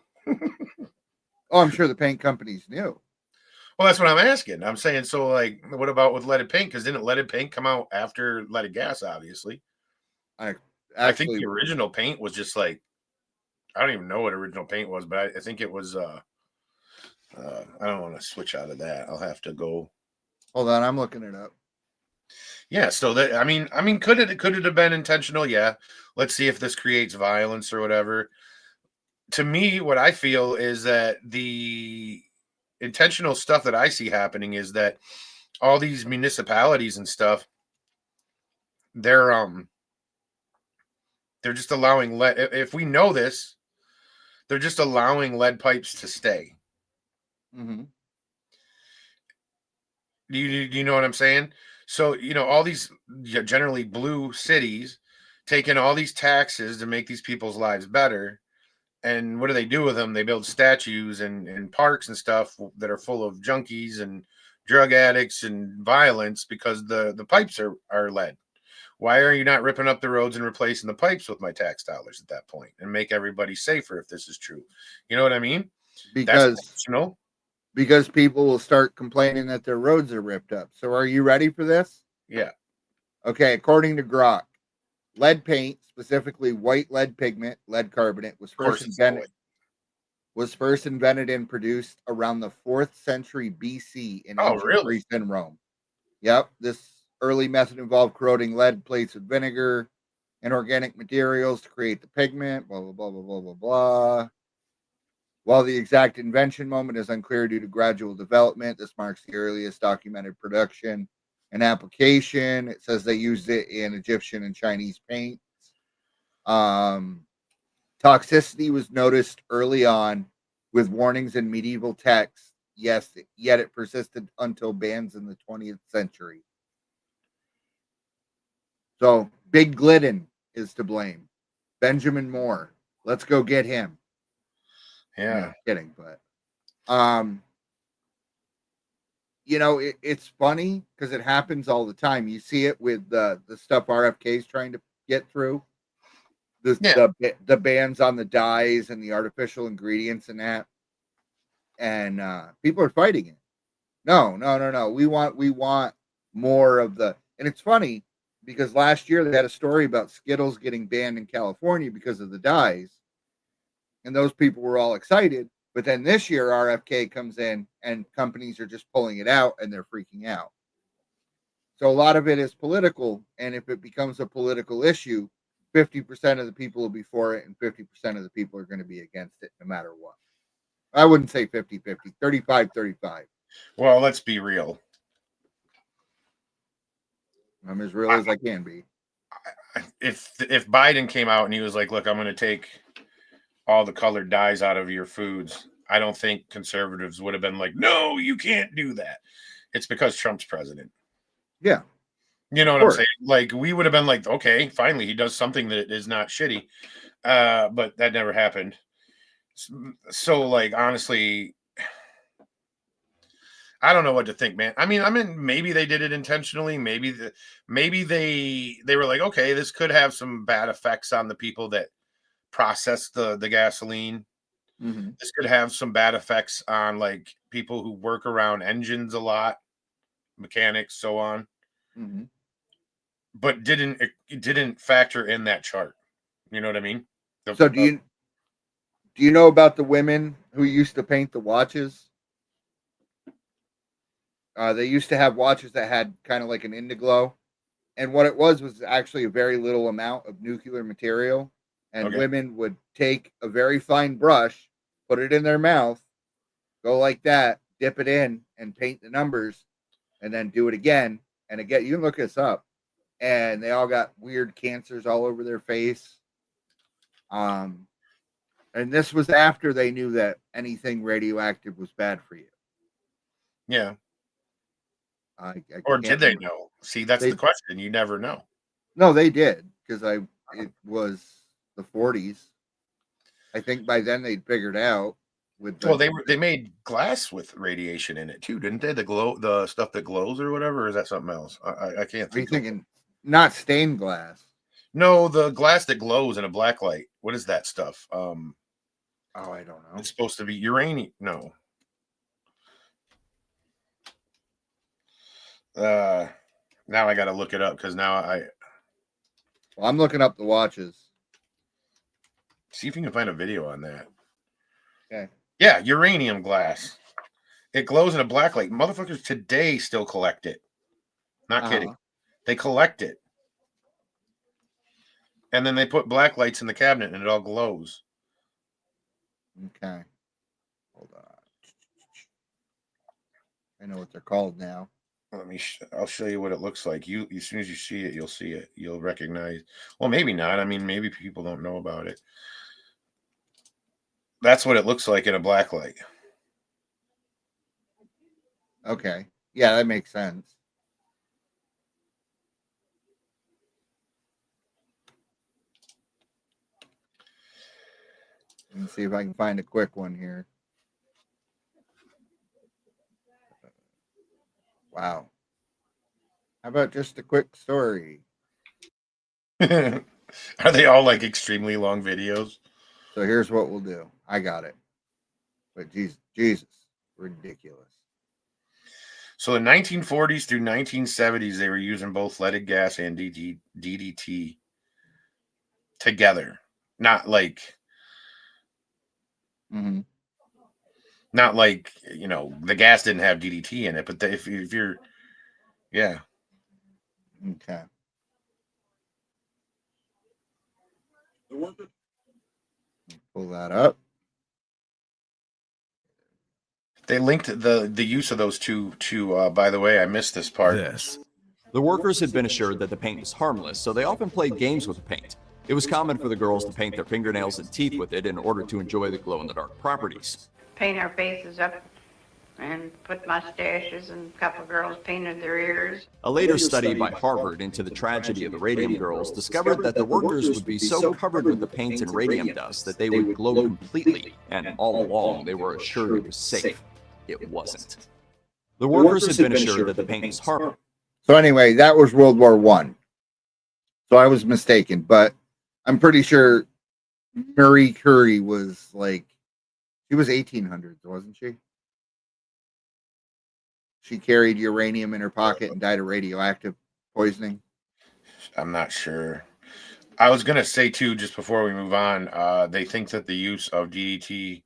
Oh, I'm sure the paint companies knew. Well, that's what I'm asking. I'm saying, so like, what about with leaded paint? Because didn't leaded paint come out after leaded gas, obviously? I think the original paint was just like, I don't even know what original paint was, but I think it was, I don't want to switch out of that. I'll have to go. Hold on, I'm looking it up. Yeah, so that I mean, could it have been intentional? Yeah. Let's see if this creates violence or whatever. To me, what I feel is that the intentional stuff that I see happening is that all these municipalities and stuff, they're just allowing lead. If we know this, they're just allowing lead pipes to stay. Mm-hmm. Do you know what I'm saying? So, you know, all these generally blue cities taking all these taxes to make these people's lives better. And what do they do with them? They build statues and parks and stuff that are full of junkies and drug addicts and violence because the pipes are lead. Why are you not ripping up the roads and replacing the pipes with my tax dollars at that point and make everybody safer if this is true? You know what I mean? Because people will start complaining that their roads are ripped up. So are you ready for this? Yeah. Okay, according to Grok, lead paint, specifically white lead pigment, lead carbonate, was first invented and produced around the 4th century BC in ancient Greece and Rome. Yep, this early method involved corroding lead plates with vinegar and organic materials to create the pigment, blah, blah, blah, blah, blah, blah, blah. While the exact invention moment is unclear due to gradual development, this marks the earliest documented production and application. It says they used it in Egyptian and Chinese paints. Toxicity was noticed early on with warnings in medieval texts. Yes, yet it persisted until bans in the 20th century. So Big Glidden is to blame. Benjamin Moore. Let's go get him. Yeah. No, kidding, but you know, it's funny because it happens all the time. You see it with the stuff RFK is trying to get through. The bans on the dyes and the artificial ingredients and that. And people are fighting it. No. We want more of the. And it's funny because last year they had a story about Skittles getting banned in California because of the dyes, and those people were all excited. But then this year RFK comes in and companies are just pulling it out and they're freaking out. So a lot of it is political, and if it becomes a political issue, 50% of the people will be for it and 50% of the people are going to be against it no matter what. I wouldn't say 50-50, 35-35. Well, let's be real. I'm as real as I can be. If Biden came out and he was like, look, I'm going to take all the colored dyes out of your foods, I don't think conservatives would have been like, no, you can't do that. It's because Trump's president. Yeah. You know what I'm saying? Like, we would have been like, okay, finally, he does something that is not shitty. But that never happened. So, like, honestly, I don't know what to think, man. I mean, maybe they did it intentionally. Maybe they were like, okay, this could have some bad effects on the people that process the gasoline. Mm-hmm. This could have some bad effects on like people who work around engines a lot, mechanics, so on. Mm-hmm. But it didn't factor in that chart. You know what I mean? So do you know about the women who used to paint the watches? They used to have watches that had kind of like an indiglow, and what it was actually a very little amount of nuclear material, and women would take a very fine brush, put it in their mouth, go like that, dip it in, and paint the numbers, and then do it again and again. You can look this up, and they all got weird cancers all over their face. And this was after they knew that anything radioactive was bad for you. Yeah. Or did they know? See, that's the question. You never know. No, they did, because it was the 40s. I think by then they'd figured out they made glass with radiation in it too, didn't they? The stuff that glows or whatever, or is that something else? I can't think. Are you thinking not stained glass? No, the glass that glows in a black light. What is that stuff? I don't know. It's supposed to be uranium. No. Now I got to look it up because now I'm looking up the watches. See if you can find a video on that. Okay. Yeah, uranium glass. It glows in a black light. Motherfuckers today still collect it. Not kidding. They collect it. And then they put black lights in the cabinet and it all glows. Okay. Hold on. I know what they're called now. I'll show you what it looks like. As soon as you see it, you'll see it. You'll recognize. Well, maybe not. I mean, maybe people don't know about it. That's what it looks like in a black light. Okay. Yeah, that makes sense. Let me see if I can find a quick one here. Wow. How about just a quick story? Are they all like extremely long videos? So here's what we'll do. I got it. But Jesus, ridiculous. So in 1940s through 1970s, they were using both leaded gas and DDT together. Not like, not like, the gas didn't have DDT in it, but if you're, yeah. Okay. Pull that up. They linked the use of those two to, by the way, I missed this part. The workers had been assured that the paint was harmless, so they often played games with the paint. It was common for the girls to paint their fingernails and teeth with it in order to enjoy the glow-in-the-dark properties. Paint our faces up and put mustaches, and a couple of girls painted their ears. A later study by Harvard into the tragedy of the radium girls discovered that the workers would be so covered with the paint and radium dust that they would glow completely, and all along they were assured it was safe. It wasn't. The workers had been assured that the paint was harmless. So anyway, that was World War I. So I was mistaken, but I'm pretty sure Marie Curie was like, she was 1800s, wasn't she? she carried uranium in her pocket and died of radioactive poisoning? I'm not sure. I was gonna say too, just before we move on, they think that the use of DDT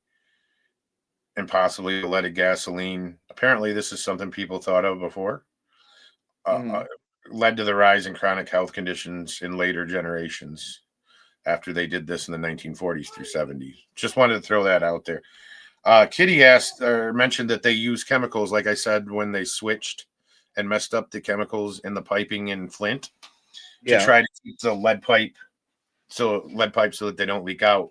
and possibly leaded gasoline. Apparently, this is something people thought of before. Mhm. Led to the rise in chronic health conditions in later generations after they did this in the 1940s through 70s. Just wanted to throw that out there. Kitty asked or mentioned that they use chemicals, like I said, when they switched and messed up the chemicals in the piping in Flint to try to keep the lead pipe so that they don't leak out.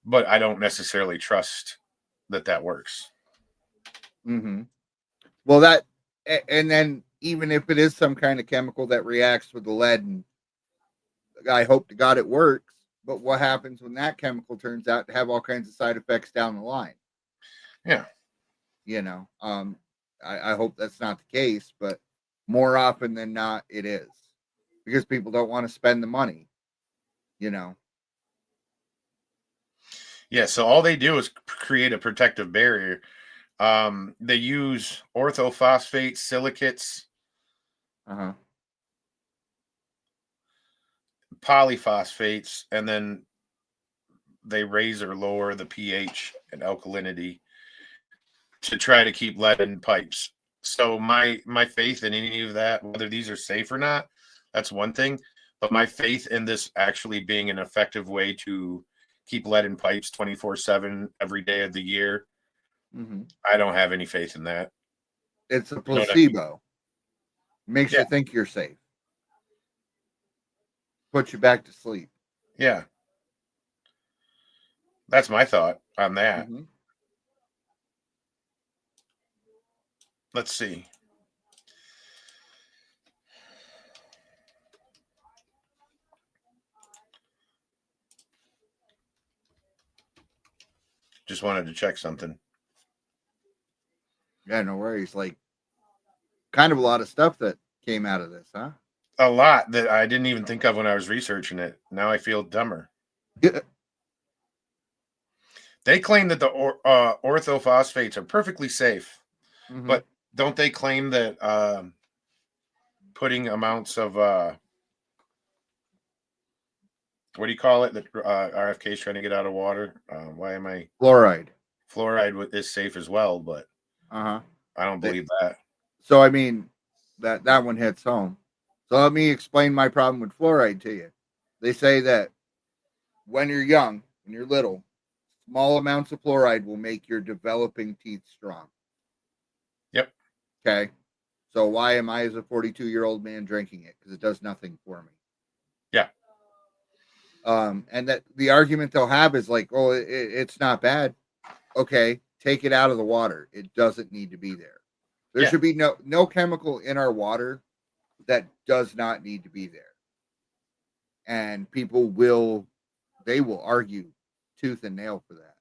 But I don't necessarily trust that works. Mm-hmm. Well, and then even if it is some kind of chemical that reacts with the lead, and I hope to God it works, but what happens when that chemical turns out to have all kinds of side effects down the line? Yeah. I hope that's not the case, but more often than not, it is, because people don't want to spend the money, Yeah, so all they do is create a protective barrier. They use orthophosphate silicates, Uh-huh. polyphosphates, and then they raise or lower the pH and alkalinity to try to keep lead in pipes. So my faith in any of that, whether these are safe or not, that's one thing. But my faith in this actually being an effective way to keep lead in pipes 24/7 every day of the year, Mm-hmm. I don't have any faith in that. It's a You know what I placebo. Makes Yeah. you think you're safe. Puts you back to sleep. Yeah. That's my thought on that. Mm-hmm. Let's see. Just wanted to check something. Yeah, no worries. Like, kind of a lot of stuff that came out of this, huh? A lot that I didn't even think of when I was researching it. Now I feel dumber. They claim that the orthophosphates are perfectly safe, Mhm. but don't they claim that putting amounts of what do you call it that RFK is trying to get out of water? Why am I Fluoride. Fluoride is safe as well, but Uh-huh. I don't believe that. So I mean, that one hits home. So let me explain my problem with fluoride to you. They say that when you're young, when you're little, small amounts of fluoride will make your developing teeth strong. Yep. Okay. So why am I, as a 42-year-old man, drinking it? Because it does nothing for me. Yeah. And that the argument they'll have is like, oh, it's not bad. Okay, take it out of the water. It doesn't need to be there. There should be no chemical in our water that does not need to be there. And people will argue tooth and nail for that.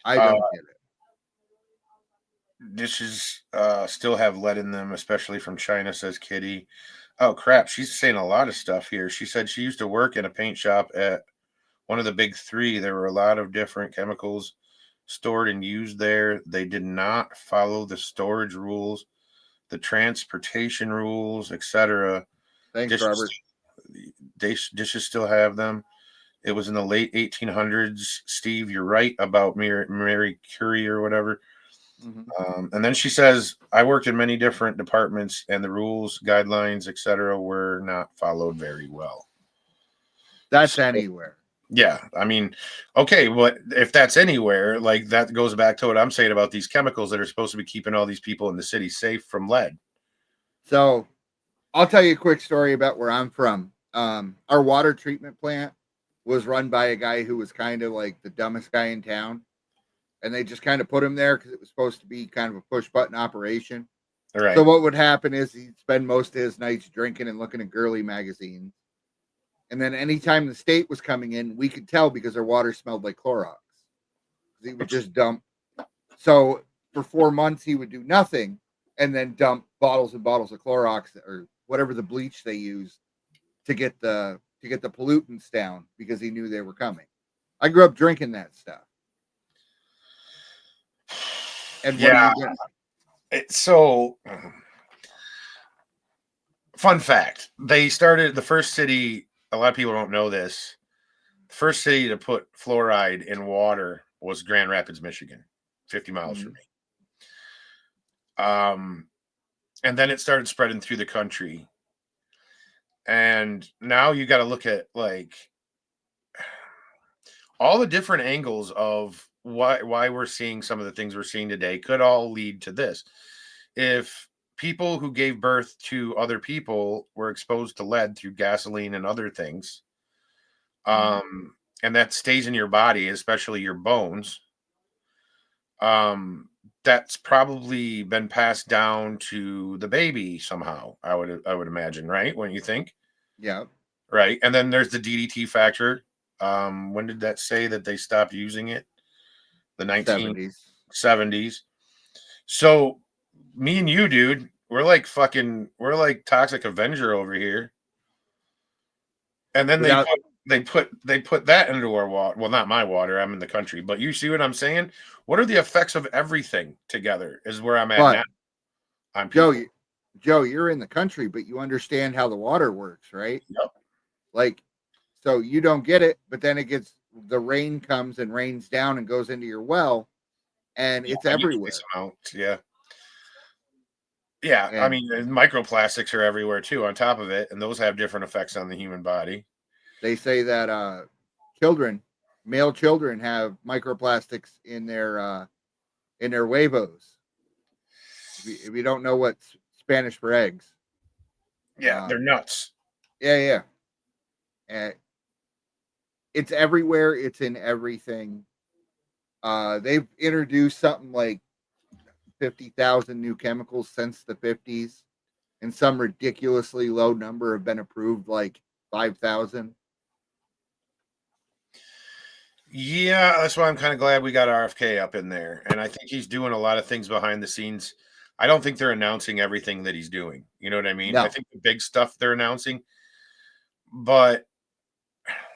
I don't get it. Dishes still have lead in them, especially from China, says Kitty. Oh crap, she's saying a lot of stuff here. She said she used to work in a paint shop at one of the big three. There were a lot of different chemicals stored and used there. They did not follow the storage rules, the transportation rules, etc. Thanks, Robert. Dishes still have them. It was in the late 1800s. Steve, you're right about Mary Curie or whatever. Mm-hmm. And then she says, I worked in many different departments and the rules, guidelines, etc. were not followed very well. That's anywhere. Yeah. I mean, okay, well, if that's anywhere, like that goes back to what I'm saying about these chemicals that are supposed to be keeping all these people in the city safe from lead. So I'll tell you a quick story about where I'm from. Our water treatment plant was run by a guy who was kind of like the dumbest guy in town. And they just kind of put him there because it was supposed to be kind of a push button operation. All right. So what would happen is he'd spend most of his nights drinking and looking at girly magazines. And then anytime the state was coming in, we could tell because our water smelled like Clorox. He would just dump. So for 4 months, he would do nothing and then dump bottles and bottles of Clorox or whatever the bleach they used to get the pollutants down because he knew they were coming. I grew up drinking that stuff. And So, fun fact: they started the first city. A lot of people don't know this. The first city to put fluoride in water was Grand Rapids, Michigan, 50 miles from me. And then it started spreading through the country. And now you got to look at like all the different angles of why we're seeing some of the things we're seeing today could all lead to this. If people who gave birth to other people were exposed to lead through gasoline and other things, and that stays in your body, especially your bones, that's probably been passed down to the baby somehow. I would imagine, right? When you think, Yeah. right, and then there's the DDT factor. When did that say that they stopped using it? The 1970s. So me and you, dude, we're like Toxic Avenger over here. And then they put that into our water. Well, not my water. I'm in the country, but you see what I'm saying? What are the effects of everything together is where I'm at now. Joe, you're in the country, but you understand how the water works, right? Yep. Like, so you don't get it, but then the rain comes and rains down and goes into your well, and it's everywhere. Yeah. Yeah. I mean, microplastics are everywhere too, on top of it, and those have different effects on the human body. They say that male children have microplastics in their huevos. If you don't know what's Spanish for eggs. Yeah, they're nuts. Yeah. And it's everywhere. It's in everything. They've introduced something like 50,000 new chemicals since the 50s, and some ridiculously low number have been approved, like 5,000. Yeah, that's why I'm kind of glad we got RFK up in there. And I think he's doing a lot of things behind the scenes. I don't think they're announcing everything that he's doing. You know what I mean? No. I think the big stuff they're announcing. But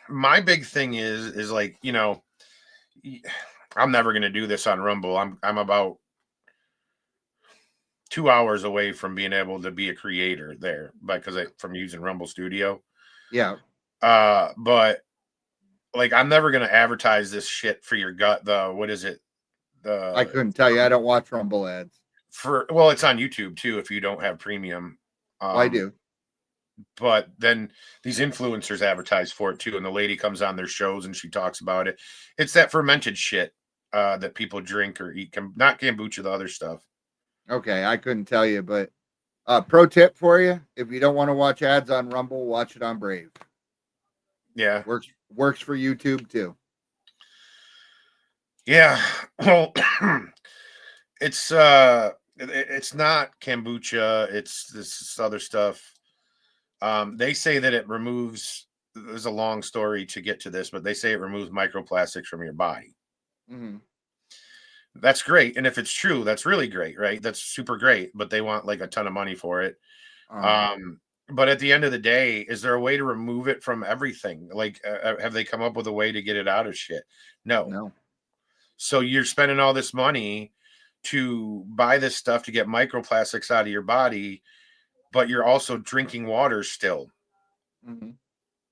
my big thing is like, you know, I'm never going to do this on Rumble. I'm about 2 hours away from being able to be a creator there from using Rumble Studio. Yeah. But like, I'm never going to advertise this shit for your gut. What is it? I couldn't tell you. I don't watch Rumble ads. Well, it's on YouTube too if you don't have premium. I do. But then these influencers advertise for it too, and the lady comes on their shows and she talks about it. It's that fermented shit that people drink or eat. Not kombucha, the other stuff. Okay, I couldn't tell you, but pro tip for you: if you don't want to watch ads on Rumble, watch it on Brave. Yeah, works for YouTube too. Yeah, well, it's not kombucha. It's this other stuff. They say that it removes. There's a long story to get to this, but they say it removes microplastics from your body. Mm-hmm. That's great, and if it's true, that's really great, right? That's super great. But they want like a ton of money for it. But at the end of the day, is there a way to remove it from everything? Like, have they come up with a way to get it out of shit? No. So you're spending all this money to buy this stuff to get microplastics out of your body, but you're also drinking water still. Mm-hmm.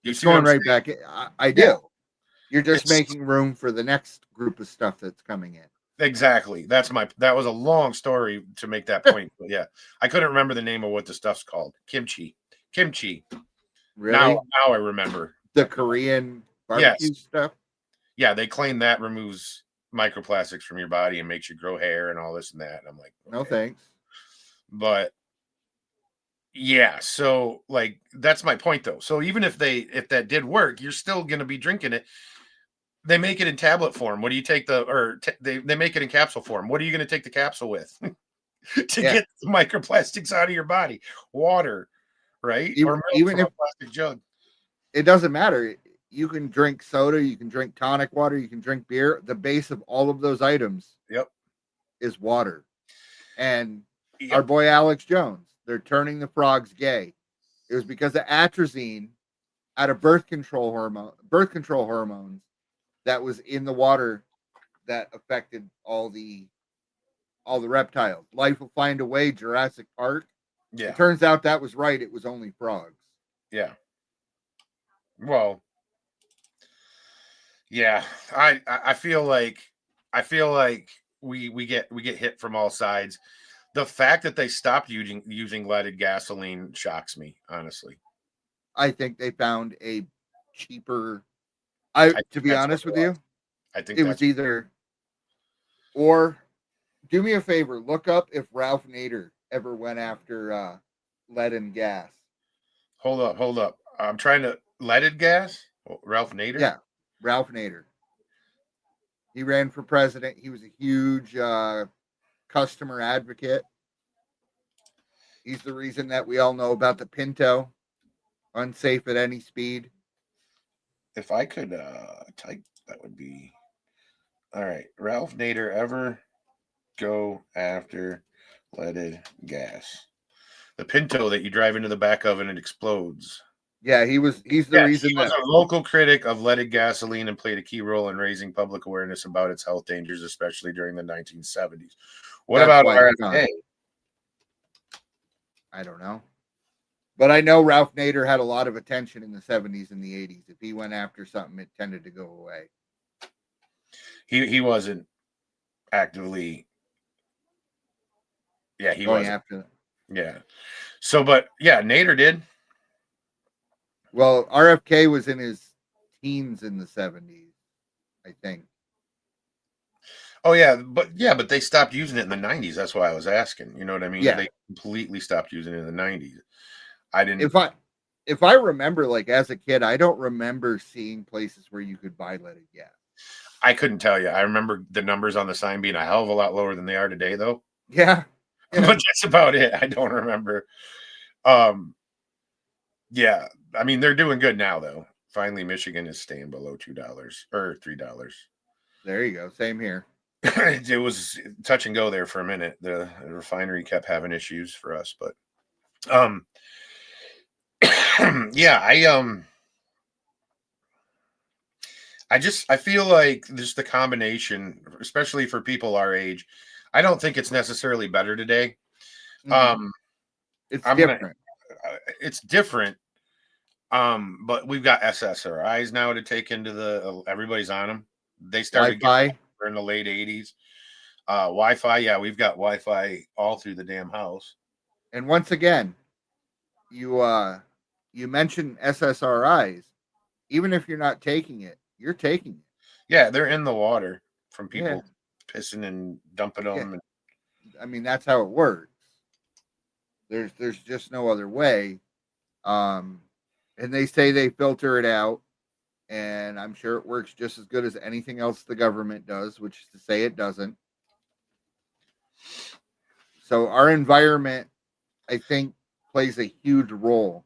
It's going right back. I do. Yeah. You're just making room for the next group of stuff that's coming in. Exactly. That was a long story to make that point. But yeah, I couldn't remember the name of what the stuff's called. Kimchi. Really? Now I remember. The Korean barbecue stuff? Yeah, they claim that removes microplastics from your body and makes you grow hair and all this and that. And I'm like, okay. No thanks. But yeah, so like that's my point though. So even if that did work, you're still gonna be drinking it. They make it in tablet form. What do you take they make it in capsule form? What are you gonna take the capsule with to get the microplastics out of your body? Water, right? Or even if a plastic jug. It doesn't matter. You can drink soda, you can drink tonic water, you can drink beer. The base of all of those items is water. And our boy Alex Jones, they're turning the frogs gay. It was because of atrazine out of birth control hormones that was in the water that affected all the all the reptiles. Life will find a way, Jurassic Park. Yeah. It turns out that was right. It was only frogs. Yeah. Well, yeah. I feel like we get hit from all sides. The fact that they stopped using leaded gasoline shocks me, honestly. I think they found a cheaper. I To think be that's honest what with it you, was. I think it was either or. Do me a favor, look up if Ralph Nader ever went after lead and gas. Hold up. I'm trying to leaded gas. Ralph Nader. Yeah, Ralph Nader. He ran for president. He was a huge customer advocate. He's the reason that we all know about the Pinto, unsafe at any speed. If I could type, that would be all right. Ralph Nader ever go after leaded gas? The Pinto that you drive into the back of and it explodes. Yeah, he's the Yeah, reason he was that a local critic of leaded gasoline and played a key role in raising public awareness about its health dangers, especially during the 1970s. What That's about why it's RFK? I don't know. But I know Ralph Nader had a lot of attention in the 70s and the 80s. If he went after something, it tended to go away. He wasn't actively. Yeah, he going wasn't. after them. Yeah. So, but yeah, Nader did. Well, RFK was in his teens in the 70s, I think. Oh but they stopped using it in the 90s. That's why I was asking. You know what I mean? Yeah. They completely stopped using it in the 90s. I didn't. If I remember, like as a kid, I don't remember seeing places where you could buy leaded gas. I couldn't tell you. I remember the numbers on the sign being a hell of a lot lower than they are today, though. Yeah. But that's about it. I don't remember. Yeah, I mean they're doing good now, though. Finally, Michigan is staying below $2 or $3. There you go. Same here. It was touch and go there for a minute. The refinery kept having issues for us, but yeah, I feel like just the combination, especially for people our age, I don't think it's necessarily better today. It's different. It's different. But we've got SSRIs now to take into the everybody's on them. They started Wi-Fi in the late 80s. Wi-Fi, yeah, we've got Wi-Fi all through the damn house. And once again, you mentioned SSRIs. Even if you're not taking it, you're taking it. Yeah, they're in the water from people pissing and dumping them. I mean, that's how it works. There's just no other way. And they say they filter it out, and I'm sure it works just as good as anything else the government does, which is to say it doesn't. So our environment, I think, plays a huge role.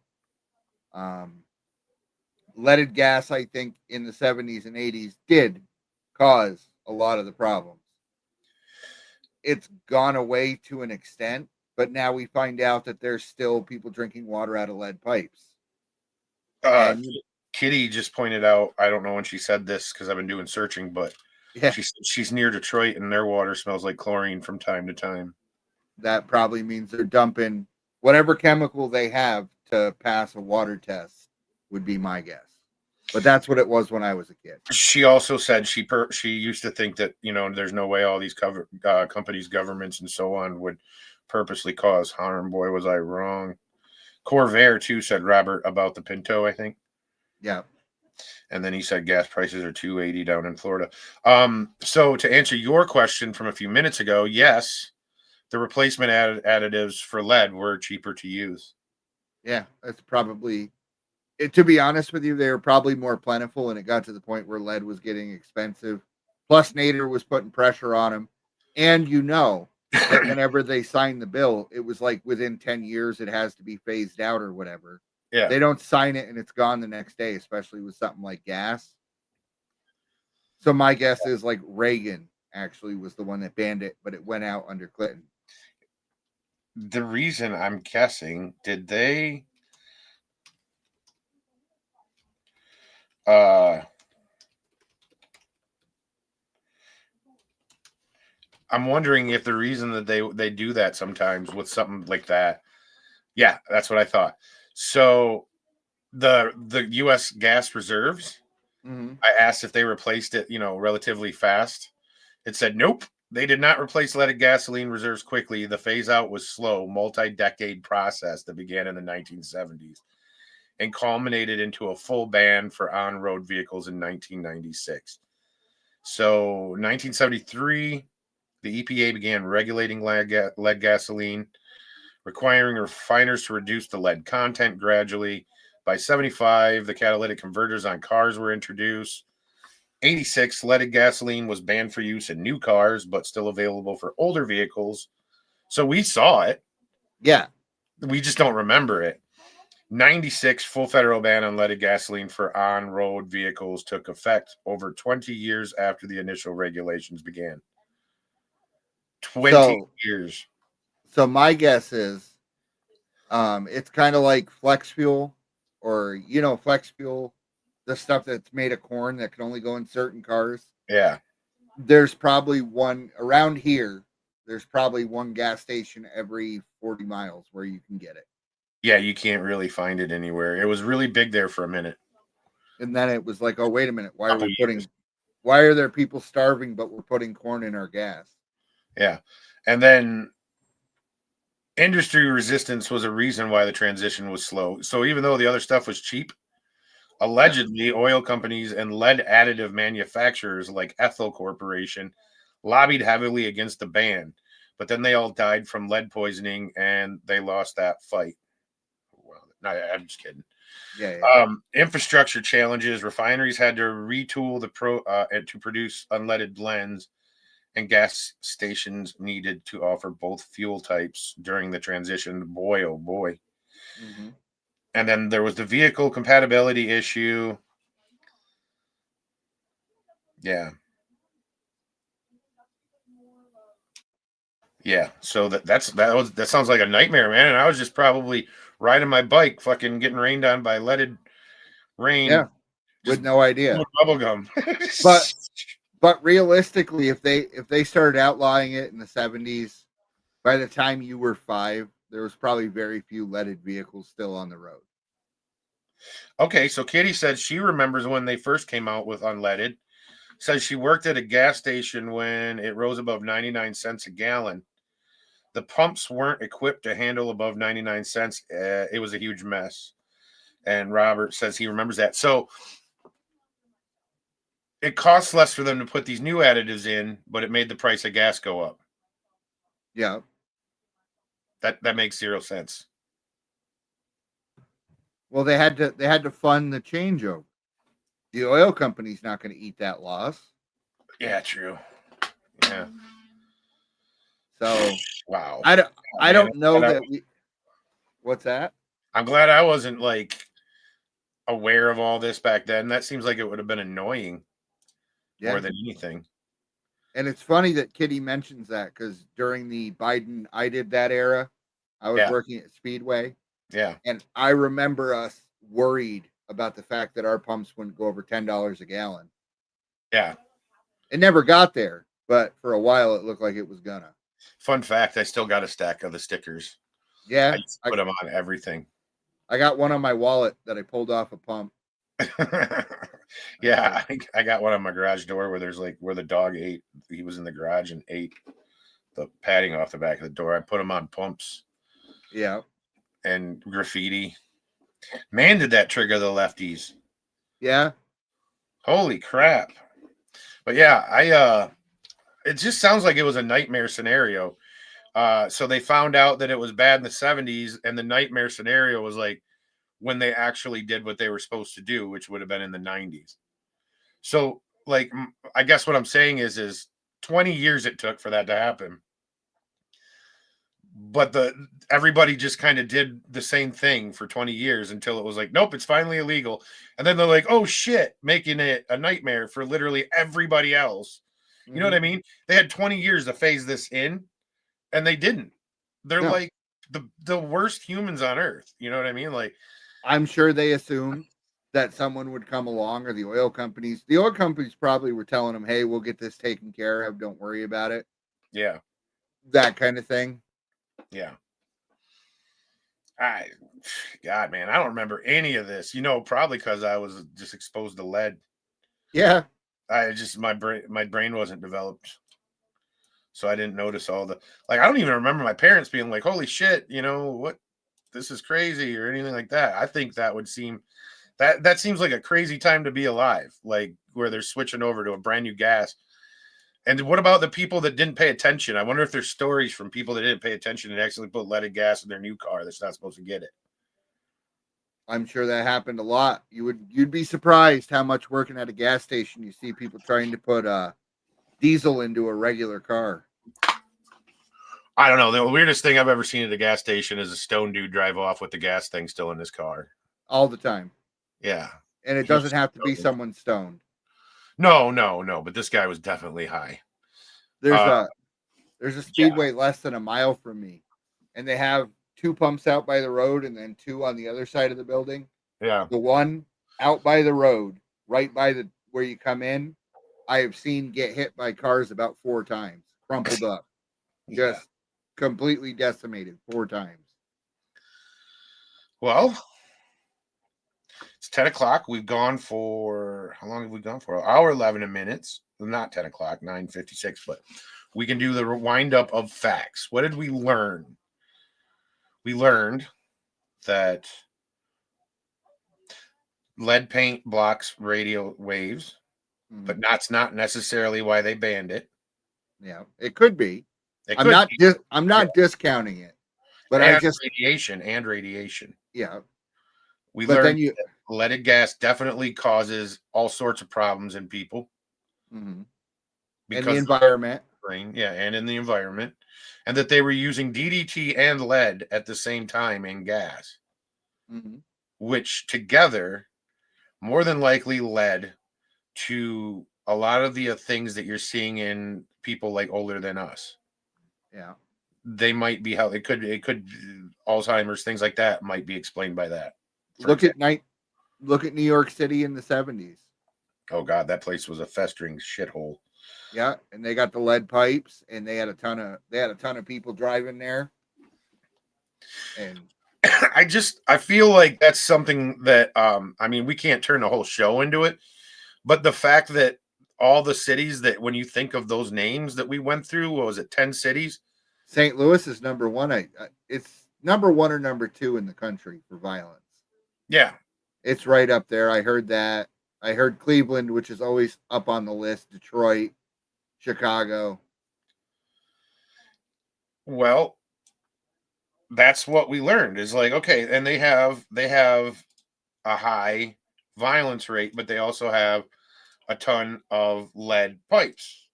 Leaded gas, I think, in the 70s and 80s did cause a lot of the problems. It's gone away to an extent, but now we find out that there's still people drinking water out of lead pipes. Kitty just pointed out, I don't know when she said this because I've been doing searching, but she said she's near Detroit and their water smells like chlorine from time to time. That probably means they're dumping whatever chemical they have to pass a water test, would be my guess. But that's what it was when I was a kid. She also said she used to think that, there's no way all these companies, governments, and so on would purposely cause harm. Boy, was I wrong. Corvair, too, said Robert about the Pinto, I think. Yeah. And then he said gas prices are $2.80 down in Florida. So to answer your question from a few minutes ago, yes, the replacement additives for lead were cheaper to use. Yeah, that's probably it. To be honest with you, they were probably more plentiful, and it got to the point where lead was getting expensive. Plus, Nader was putting pressure on him. And that whenever they signed the bill, it was like within 10 years it has to be phased out or whatever. Yeah. They don't sign it and it's gone the next day, especially with something like gas. So my guess is like Reagan actually was the one that banned it, but it went out under Clinton. The reason I'm guessing, did they I'm wondering if the reason that they do that sometimes with something like that. Yeah, that's what I thought. So the U.S. gas reserves, Mhm. I asked if they replaced it, relatively fast. It said nope. They did not replace leaded gasoline reserves quickly. The phase out was slow, multi-decade process that began in the 1970s and culminated into a full ban for on-road vehicles in 1996. So 1973, the EPA began regulating lead gasoline, requiring refiners to reduce the lead content gradually. By 75, the catalytic converters on cars were introduced. 86, leaded gasoline was banned for use in new cars, but still available for older vehicles. So we saw it. Yeah. We just don't remember it. 96, full federal ban on leaded gasoline for on-road vehicles took effect over 20 years after the initial regulations began. 20 years. So my guess is it's kind of like flex fuel, or flex fuel, the stuff that's made of corn that can only go in certain cars. Yeah. There's probably one around here. There's probably one gas station every 40 miles where you can get it. Yeah, you can't really find it anywhere. It was really big there for a minute. And then it was like, oh, wait a minute. Why Couple years. why are there people starving, but we're putting corn in our gas? Yeah. And then industry resistance was a reason why the transition was slow. So even though the other stuff was cheap, allegedly oil companies and lead additive manufacturers like Ethel Corporation lobbied heavily against the ban, but then they all died from lead poisoning and they lost that fight. Well, no, I'm just kidding. Yeah. Infrastructure challenges. Refineries had to retool to produce unleaded blends, and gas stations needed to offer both fuel types during the transition. Boy, oh boy. Mm-hmm. And then there was the vehicle compatibility issue. Yeah. Yeah. So that sounds like a nightmare, man. And I was just probably riding my bike, fucking getting rained on by leaded rain. Yeah. With no idea. Bubble gum. But realistically, if they started outlawing it in the 70s, by the time you were 5, there was probably very few leaded vehicles still on the road. Okay, so Kitty said she remembers when they first came out with unleaded. Says she worked at a gas station when it rose above 99 cents a gallon. The pumps weren't equipped to handle above 99 cents. It was a huge mess. And Robert says he remembers that. So it costs less for them to put these new additives in, but it made the price of gas go up. Yeah. That makes zero sense. Well, they had to fund the changeover. The oil company's not going to eat that loss. Yeah, true. Yeah. So wow. I don't know that we. What's that? I'm glad I wasn't like aware of all this back then. That seems like it would have been annoying more than anything. And it's funny that Kitty mentions that, because during the Biden I did that era, I was working at Speedway. Yeah. And I remember us worried about the fact that our pumps wouldn't go over $10 a gallon. Yeah. It never got there, but for a while it looked like it was gonna. Fun fact, I still got a stack of the stickers. Yeah. I just put them on everything. I got one on my wallet that I pulled off a pump. Yeah, I got one on my garage door where there's like where the dog ate. He was in the garage and ate the padding off the back of the door. I put them on pumps. Yeah. And graffiti. Man, did that trigger the lefties. Yeah. Holy crap. But yeah, it just sounds like it was a nightmare scenario. So they found out that it was bad in the 70s, and the nightmare scenario was like when they actually did what they were supposed to do, which would have been in the 90s. So, like, I guess what I'm saying is 20 years it took for that to happen. But everybody just kind of did the same thing for 20 years until it was like, nope, it's finally illegal. And then they're like, oh shit, making it a nightmare for literally everybody else. You know what I mean? They had 20 years to phase this in, and they didn't. They're like the worst humans on earth. You know what I mean? Like, I'm sure they assumed that someone would come along, or the oil companies. The oil companies probably were telling them, hey, we'll get this taken care of. Don't worry about it. Yeah. that kind of thing. Yeah. God, man, I don't remember any of this. Probably because I was just exposed to lead. Yeah. My brain wasn't developed, so I didn't notice all the I don't even remember my parents being like, "Holy shit, what? This is crazy," or anything like that. I think that would seem that seems like a crazy time to be alive, like where they're switching over to a brand new gas. And what about the people that didn't pay attention? I wonder if there's stories from people that didn't pay attention and actually put leaded gas in their new car that's not supposed to get it. I'm sure that happened a lot. You'd be surprised how much working at a gas station you see people trying to put diesel into a regular car. I don't know. The weirdest thing I've ever seen at a gas station is a stone dude drive off with the gas thing still in his car. All the time. Yeah. And it doesn't have to be someone stoned. No. But this guy was definitely high. There's a speedway less than a mile from me, and they have 2 pumps out by the road and then 2 on the other side of the building. Yeah. The one out by the road, right by where you come in, I have seen get hit by cars about 4 times, crumpled up, just completely decimated 4 times. Well, it's 10 o'clock. We've gone for how long have we gone for? An hour 11 minutes. Not 10 o'clock, 9:56, but we can do the wind up of facts. What did we learn? We learned that lead paint blocks radio waves, but that's not necessarily why they banned it. Yeah, it could be. I'm not discounting it, but radiation. Yeah, we learned that leaded gas definitely causes all sorts of problems in people. In the environment. And in the environment. And that they were using DDT and lead at the same time in gas, which together more than likely led to a lot of the things that you're seeing in people like older than us. Yeah. They might be it could Alzheimer's, things like that might be explained by that. Look at New York City in the 70s. Oh God, that place was a festering shithole. Yeah, and they got the lead pipes, and they had a ton of people driving there. And I feel like that's something that we can't turn the whole show into it, but the fact that all the cities that when you think of those names that we went through, what was it, 10 cities? St. Louis is number 1. It's number 1 or number 2 in the country for violence. Yeah, it's right up there. I heard that. I heard Cleveland, which is always up on the list, Detroit, Chicago. Well, that's what we learned is like, okay, and they have a high violence rate, but they also have a ton of lead pipes.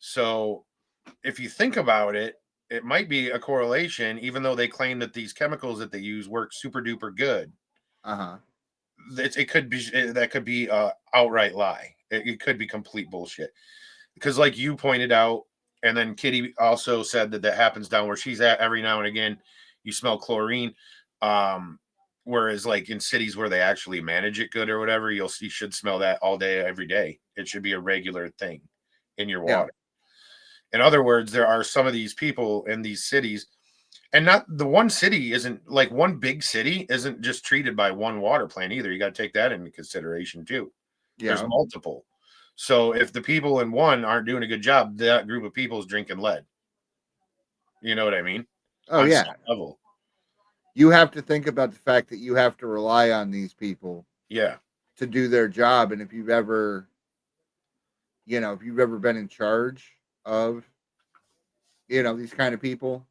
So if you think about it, it might be a correlation, even though they claim that these chemicals that they use work super duper good. It could be outright lie. It could be complete bullshit. Because like you pointed out, and then Kitty also said that happens down where she's at every now and again, you smell chlorine. Whereas like in cities where they actually manage it good or whatever, you should smell that all day, every day. It should be a regular thing in your water. In other words, there are some of these people in these cities, and not the one city isn't like one big city isn't just treated by one water plant either. You got to take that into consideration too. Yeah. There's multiple. So if the people in one aren't doing a good job, that group of people is drinking lead. You know what I mean? Oh, yeah. Level. You have to think about the fact that you have to rely on these people. Yeah. To do their job. And if you've ever been in charge of, these kind of people,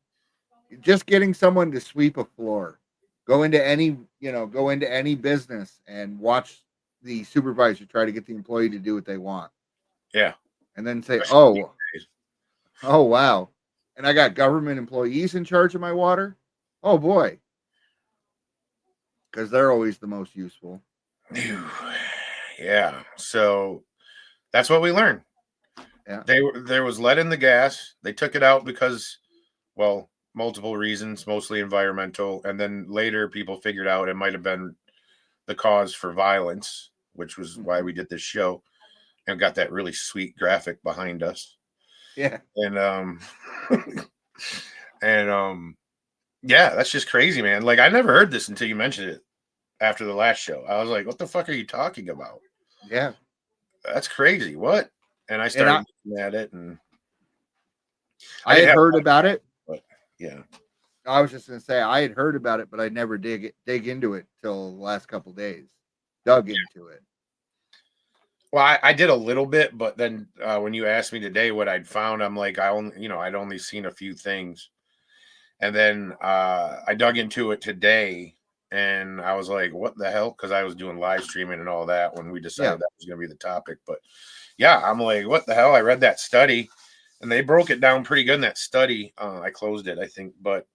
just getting someone to sweep a floor, go into any business and watch the supervisor try to get the employee to do what they want. Yeah. And then say, oh, wow. And I got government employees in charge of my water. Oh boy. Because they're always the most useful. Yeah. So that's what we learned. Yeah. There was lead in the gas. They took it out because, well, multiple reasons, mostly environmental. And then later people figured out it might have been the cause for violence, which was why we did this show and got that really sweet graphic behind us. Yeah. And yeah, that's just crazy, man. Like I never heard this until you mentioned it after the last show. I was like, what the fuck are you talking about? Yeah. That's crazy. What? And I And started looking at it, and I didn't had have heard much, about it. but yeah. I was just gonna say I had heard about it, but I never dig into it till the last couple days. Dug into it. Well, I did a little bit, but then when you asked me today what I'd found, I'm like, I'd only seen a few things, and then I dug into it today, and I was like, what the hell? Because I was doing live streaming and all that when we decided that was going to be the topic. But yeah, I'm like, what the hell? I read that study, and they broke it down pretty good in that study. I closed it, I think, but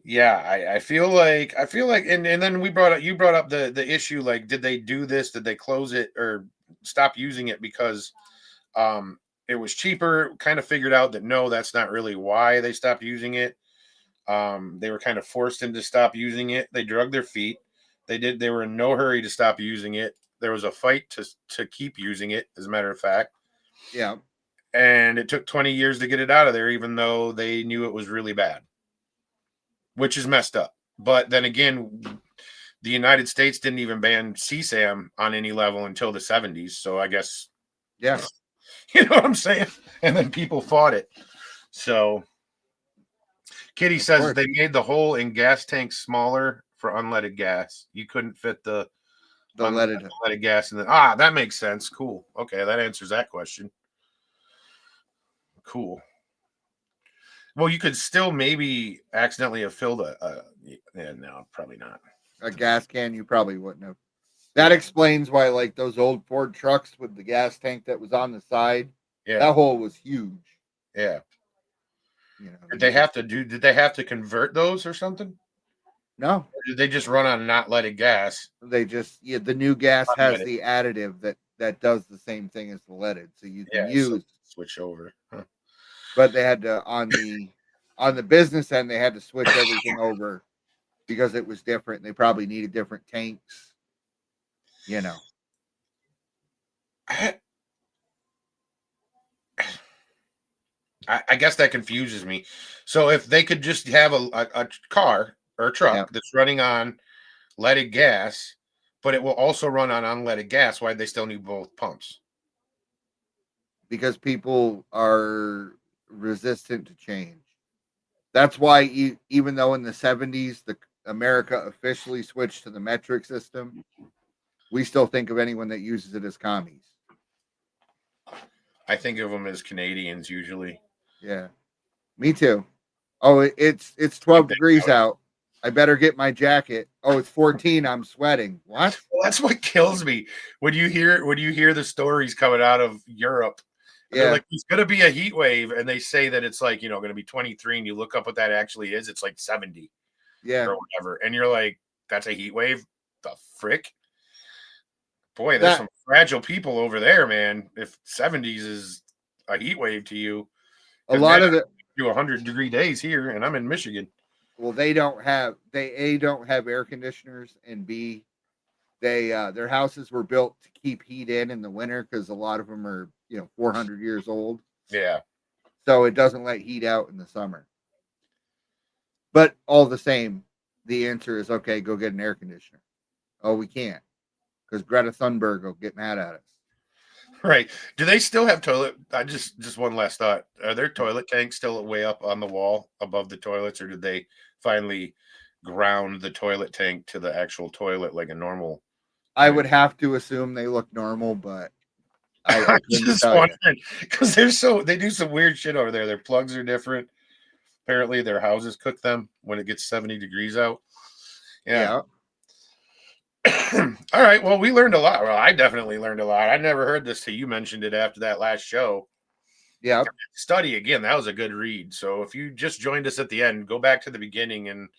yeah, I feel like and then you brought up the issue, like, did they do this? Did they close it or stop using it because it was cheaper? Kind of figured out that no, that's not really why they stopped using it. They were kind of forced into stop using it. They drug their feet. They were in no hurry to stop using it. There was a fight to keep using it, as a matter of fact. Yeah. And it took 20 years to get it out of there, even though they knew it was really bad, which is messed up. But then again, the United States didn't even ban CSAM on any level until the 70s. So I guess, Yeah. you know what I'm saying? And then people fought it. So Kitty says they made the hole in gas tanks smaller for unleaded gas. You couldn't fit the unleaded gas in the. That makes sense. Cool. Okay, that answers that question. Cool. Well, you could still maybe accidentally have filled no, probably not. A gas can, you probably wouldn't have. That explains why, like those old Ford trucks with the gas tank that was on the side, that hole was huge. Yeah. You know, Did they have to convert those or something? No. Or did they just run on not leaded gas? They just the new gas has the additive that does the same thing as the leaded, so you can use switch over. Huh. But they had to on the business end, they had to switch everything over because it was different. They probably needed different tanks. You know. I guess that confuses me. So if they could just have a car or a truck that's running on leaded gas, but it will also run on unleaded gas, why do they still need both pumps? Because people are resistant to change. That's why even though in the 70s America officially switched to the metric system, we still think of anyone that uses it as commies. I think of them as Canadians usually. Yeah, me too. Oh, it's 12 degrees out. I better get my jacket. Oh, it's 14. I'm sweating. What? Well, that's what kills me when you hear the stories coming out of Europe. They're like, it's going to be a heat wave, and they say that it's like, going to be 23, and you look up what that actually is. It's like 70, or whatever, and you're like, that's a heat wave. The frick, boy, there's some fragile people over there, man. If 70s is a heat wave to you, a lot of it do 100-degree days here, and I'm in Michigan. Well, they don't have air conditioners, and B, their houses were built to keep heat in the winter because a lot of them are 400 years old. Yeah, so it doesn't let heat out in the summer. But all the same, the answer is okay. Go get an air conditioner. Oh, we can't because Greta Thunberg will get mad at us. Right. Do they still have toilet? I just one last thought. Are their toilet tanks still way up on the wall above the toilets, or did they finally ground the toilet tank to the actual toilet like a normal? I would have to assume they look normal, but I just wondering because they do some weird shit over there. Their plugs are different. Apparently, their houses cook them when it gets 70 degrees out. Yeah. All right. Well, we learned a lot. Well, I definitely learned a lot. I never heard this till you mentioned it after that last show. Yeah. Study again. That was a good read. So if you just joined us at the end, go back to the beginning and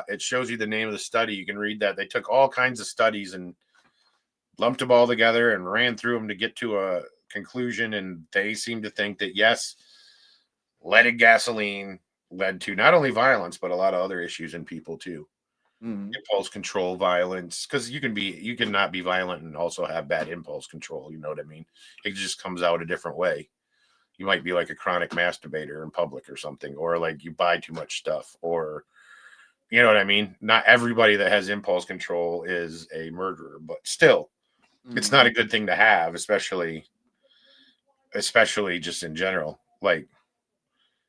it shows you the name of the study. You can read that. They took all kinds of studies and lumped them all together and ran through them to get to a conclusion. And they seem to think that, yes, leaded gasoline led to not only violence, but a lot of other issues in people too. Mhm. impulse control, violence, because you can not be violent and also have bad impulse control. You know what I mean? It just comes out a different way. You might be like a chronic masturbator in public or something, or like you buy too much stuff, or you know what I mean? Not everybody that has impulse control is a murderer, but still, it's Mhm. not a good thing to have, especially just in general, like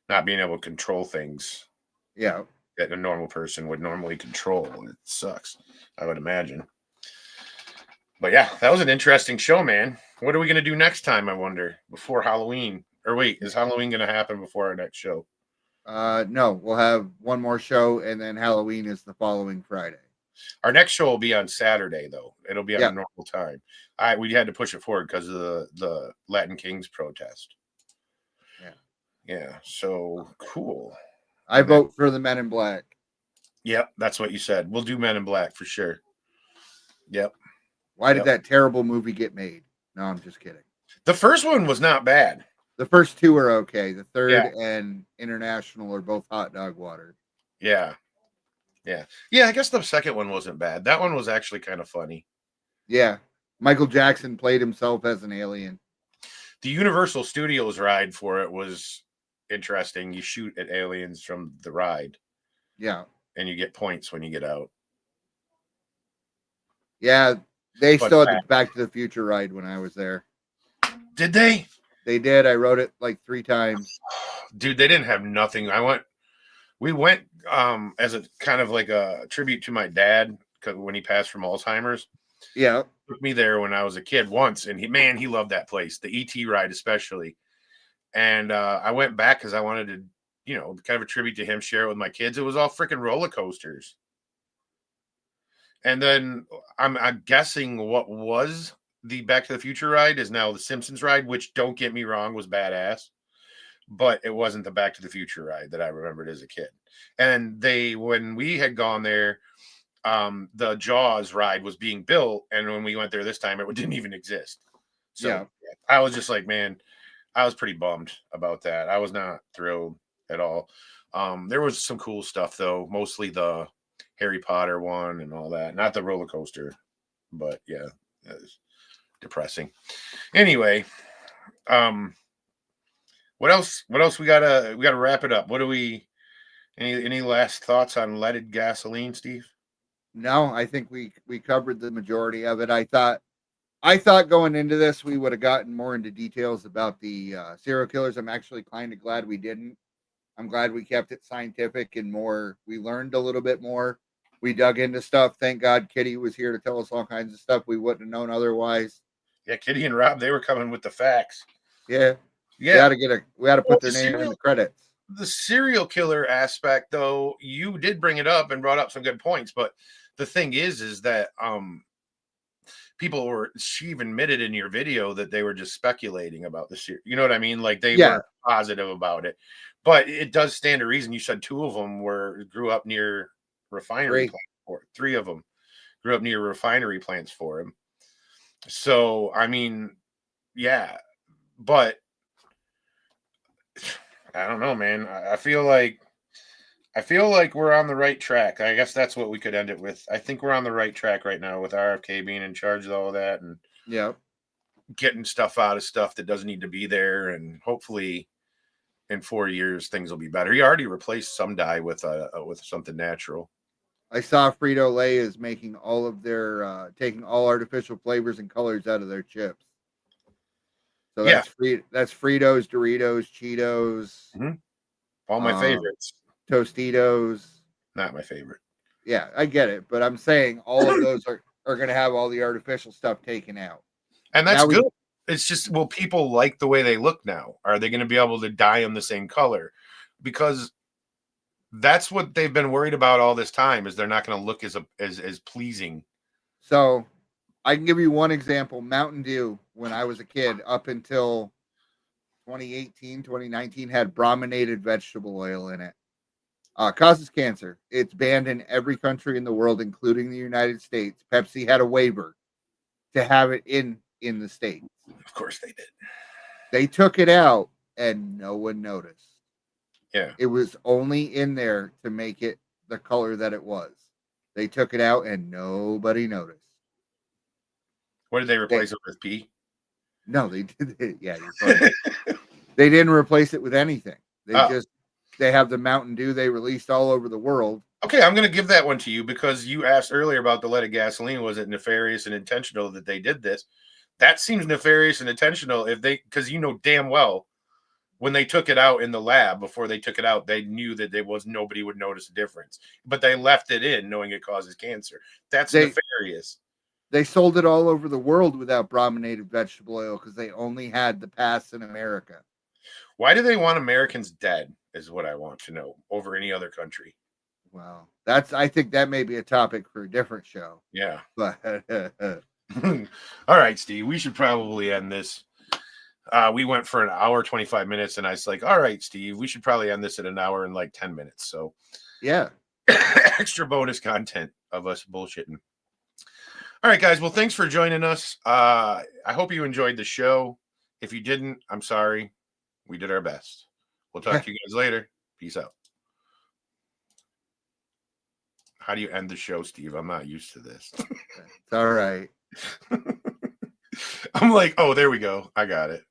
not being able to control things Yeah. that a normal person would normally control. It sucks, I would imagine. But yeah, that was an interesting show, man. What are we gonna do next time? I wonder before Halloween. Or wait, is Halloween gonna happen before our next show? No, we'll have one more show, and then Halloween is the following Friday. Our next show will be on Saturday, though. It'll be on Yeah. a normal time. We had to push it forward because of the Latin Kings protest. Yeah. Yeah. So cool. I And then- vote for the Men in Black. Yep, that's what you said. We'll do Men in Black for sure. Yep. Why did Yep. that terrible movie get made? No, I'm just kidding. The first one was not bad. The first two are okay. The third Yeah. and International are both hot dog water. Yeah. Yeah. Yeah, I guess the second one wasn't bad. That one was actually kind of funny. Yeah. Michael Jackson played himself as an alien. The Universal Studios ride for it was interesting. You shoot at aliens from the ride Yeah. and you get points when you get out. Yeah. They Fun still had the fact. Back to the Future ride when I was there. Did they? They did. I rode it like 3 times. Dude, they didn't have nothing. We went as a kind of like a tribute to my dad when he passed from Alzheimer's. Yeah. Took me there when I was a kid once, and he loved that place, the ET ride especially. And I went back because I wanted to, kind of a tribute to him, share it with my kids. It was all freaking roller coasters. And then I'm guessing what was the Back to the Future ride is now the Simpsons ride, which, don't get me wrong, was badass. But it wasn't the Back to the Future ride that I remembered as a kid. And when we had gone there, the Jaws ride was being built, and when we went there this time, it didn't even exist. So Yeah. I was just like, man, I was pretty bummed about that. I was not thrilled at all. There was some cool stuff though, mostly the Harry Potter one and all that. Not the roller coaster, but yeah, it was depressing. Anyway, what else we gotta wrap it up. What do we any last thoughts on leaded gasoline, Steve? No, I think we covered the majority of it. I thought going into this we would have gotten more into details about the serial killers. I'm actually kind of glad we didn't. I'm glad we kept it scientific and more. We learned a little bit more. We dug into stuff. Thank God Kitty was here to tell us all kinds of stuff we wouldn't have known otherwise. Yeah, Kitty and Rob, they were coming with the facts. Yeah. Yeah, We had to put their name in the credits. the serial killer aspect, though, you did bring it up and brought up some good points. But the thing is that she even admitted in your video that they were just speculating about the series. You know what I mean? Like they weren't positive about it. But it does stand to reason. You said 2 of them grew up near refinery plants, or 3 of them grew up near refinery plants for him. So I mean, yeah, but I don't know, man. I feel like we're on the right track. I guess that's what we could end it with. I think we're on the right track right now with RFK being in charge of all that and getting stuff out of stuff that doesn't need to be there. And hopefully in 4 years, things will be better. He already replaced some dye with something natural. I saw Frito-Lay is making all of their taking all artificial flavors and colors out of their chips. So that's Fritos, Doritos, Cheetos. Mm-hmm. All my favorites. Tostitos. Not my favorite. Yeah, I get it, but I'm saying all of those are going to have all the artificial stuff taken out. And that's good. It's just, will people like the way they look now? Are they going to be able to dye them the same color? Because that's what they've been worried about all this time, is they're not going to look as pleasing. So I can give you one example. Mountain Dew, when I was a kid, up until 2018, 2019, had brominated vegetable oil in it. Causes cancer. It's banned in every country in the world, including the United States. Pepsi had a waiver to have it in the States. Of course they did. They took it out and no one noticed. Yeah. It was only in there to make it the color that it was. They took it out and nobody noticed. What did they replace it with? Pee? No, they did it. Yeah, you're funny. They didn't replace it with anything. They have the Mountain Dew they released all over the world. Okay, I'm going to give that one to you because you asked earlier about the leaded gasoline. Was it nefarious and intentional that they did this? That seems nefarious and intentional because you know damn well when they took it out in the lab, before they took it out, they knew that nobody would notice a difference, but they left it in knowing it causes cancer. That's nefarious. They sold it all over the world without brominated vegetable oil because they only had the pass in America. Why do they want Americans dead is what I want to know over any other country. Well, I think that may be a topic for a different show. Yeah. But all right, Steve, we should probably end this. We went for an hour, 25 minutes, and I was like, all right, Steve, we should probably end this at an hour and like 10 minutes. So yeah, extra bonus content of us bullshitting. All right, guys. Well, thanks for joining us. I hope you enjoyed the show. If you didn't, I'm sorry. We did our best. We'll talk to you guys later. Peace out. How do you end the show, Steve? I'm not used to this. It's all right. I'm like, oh, there we go. I got it.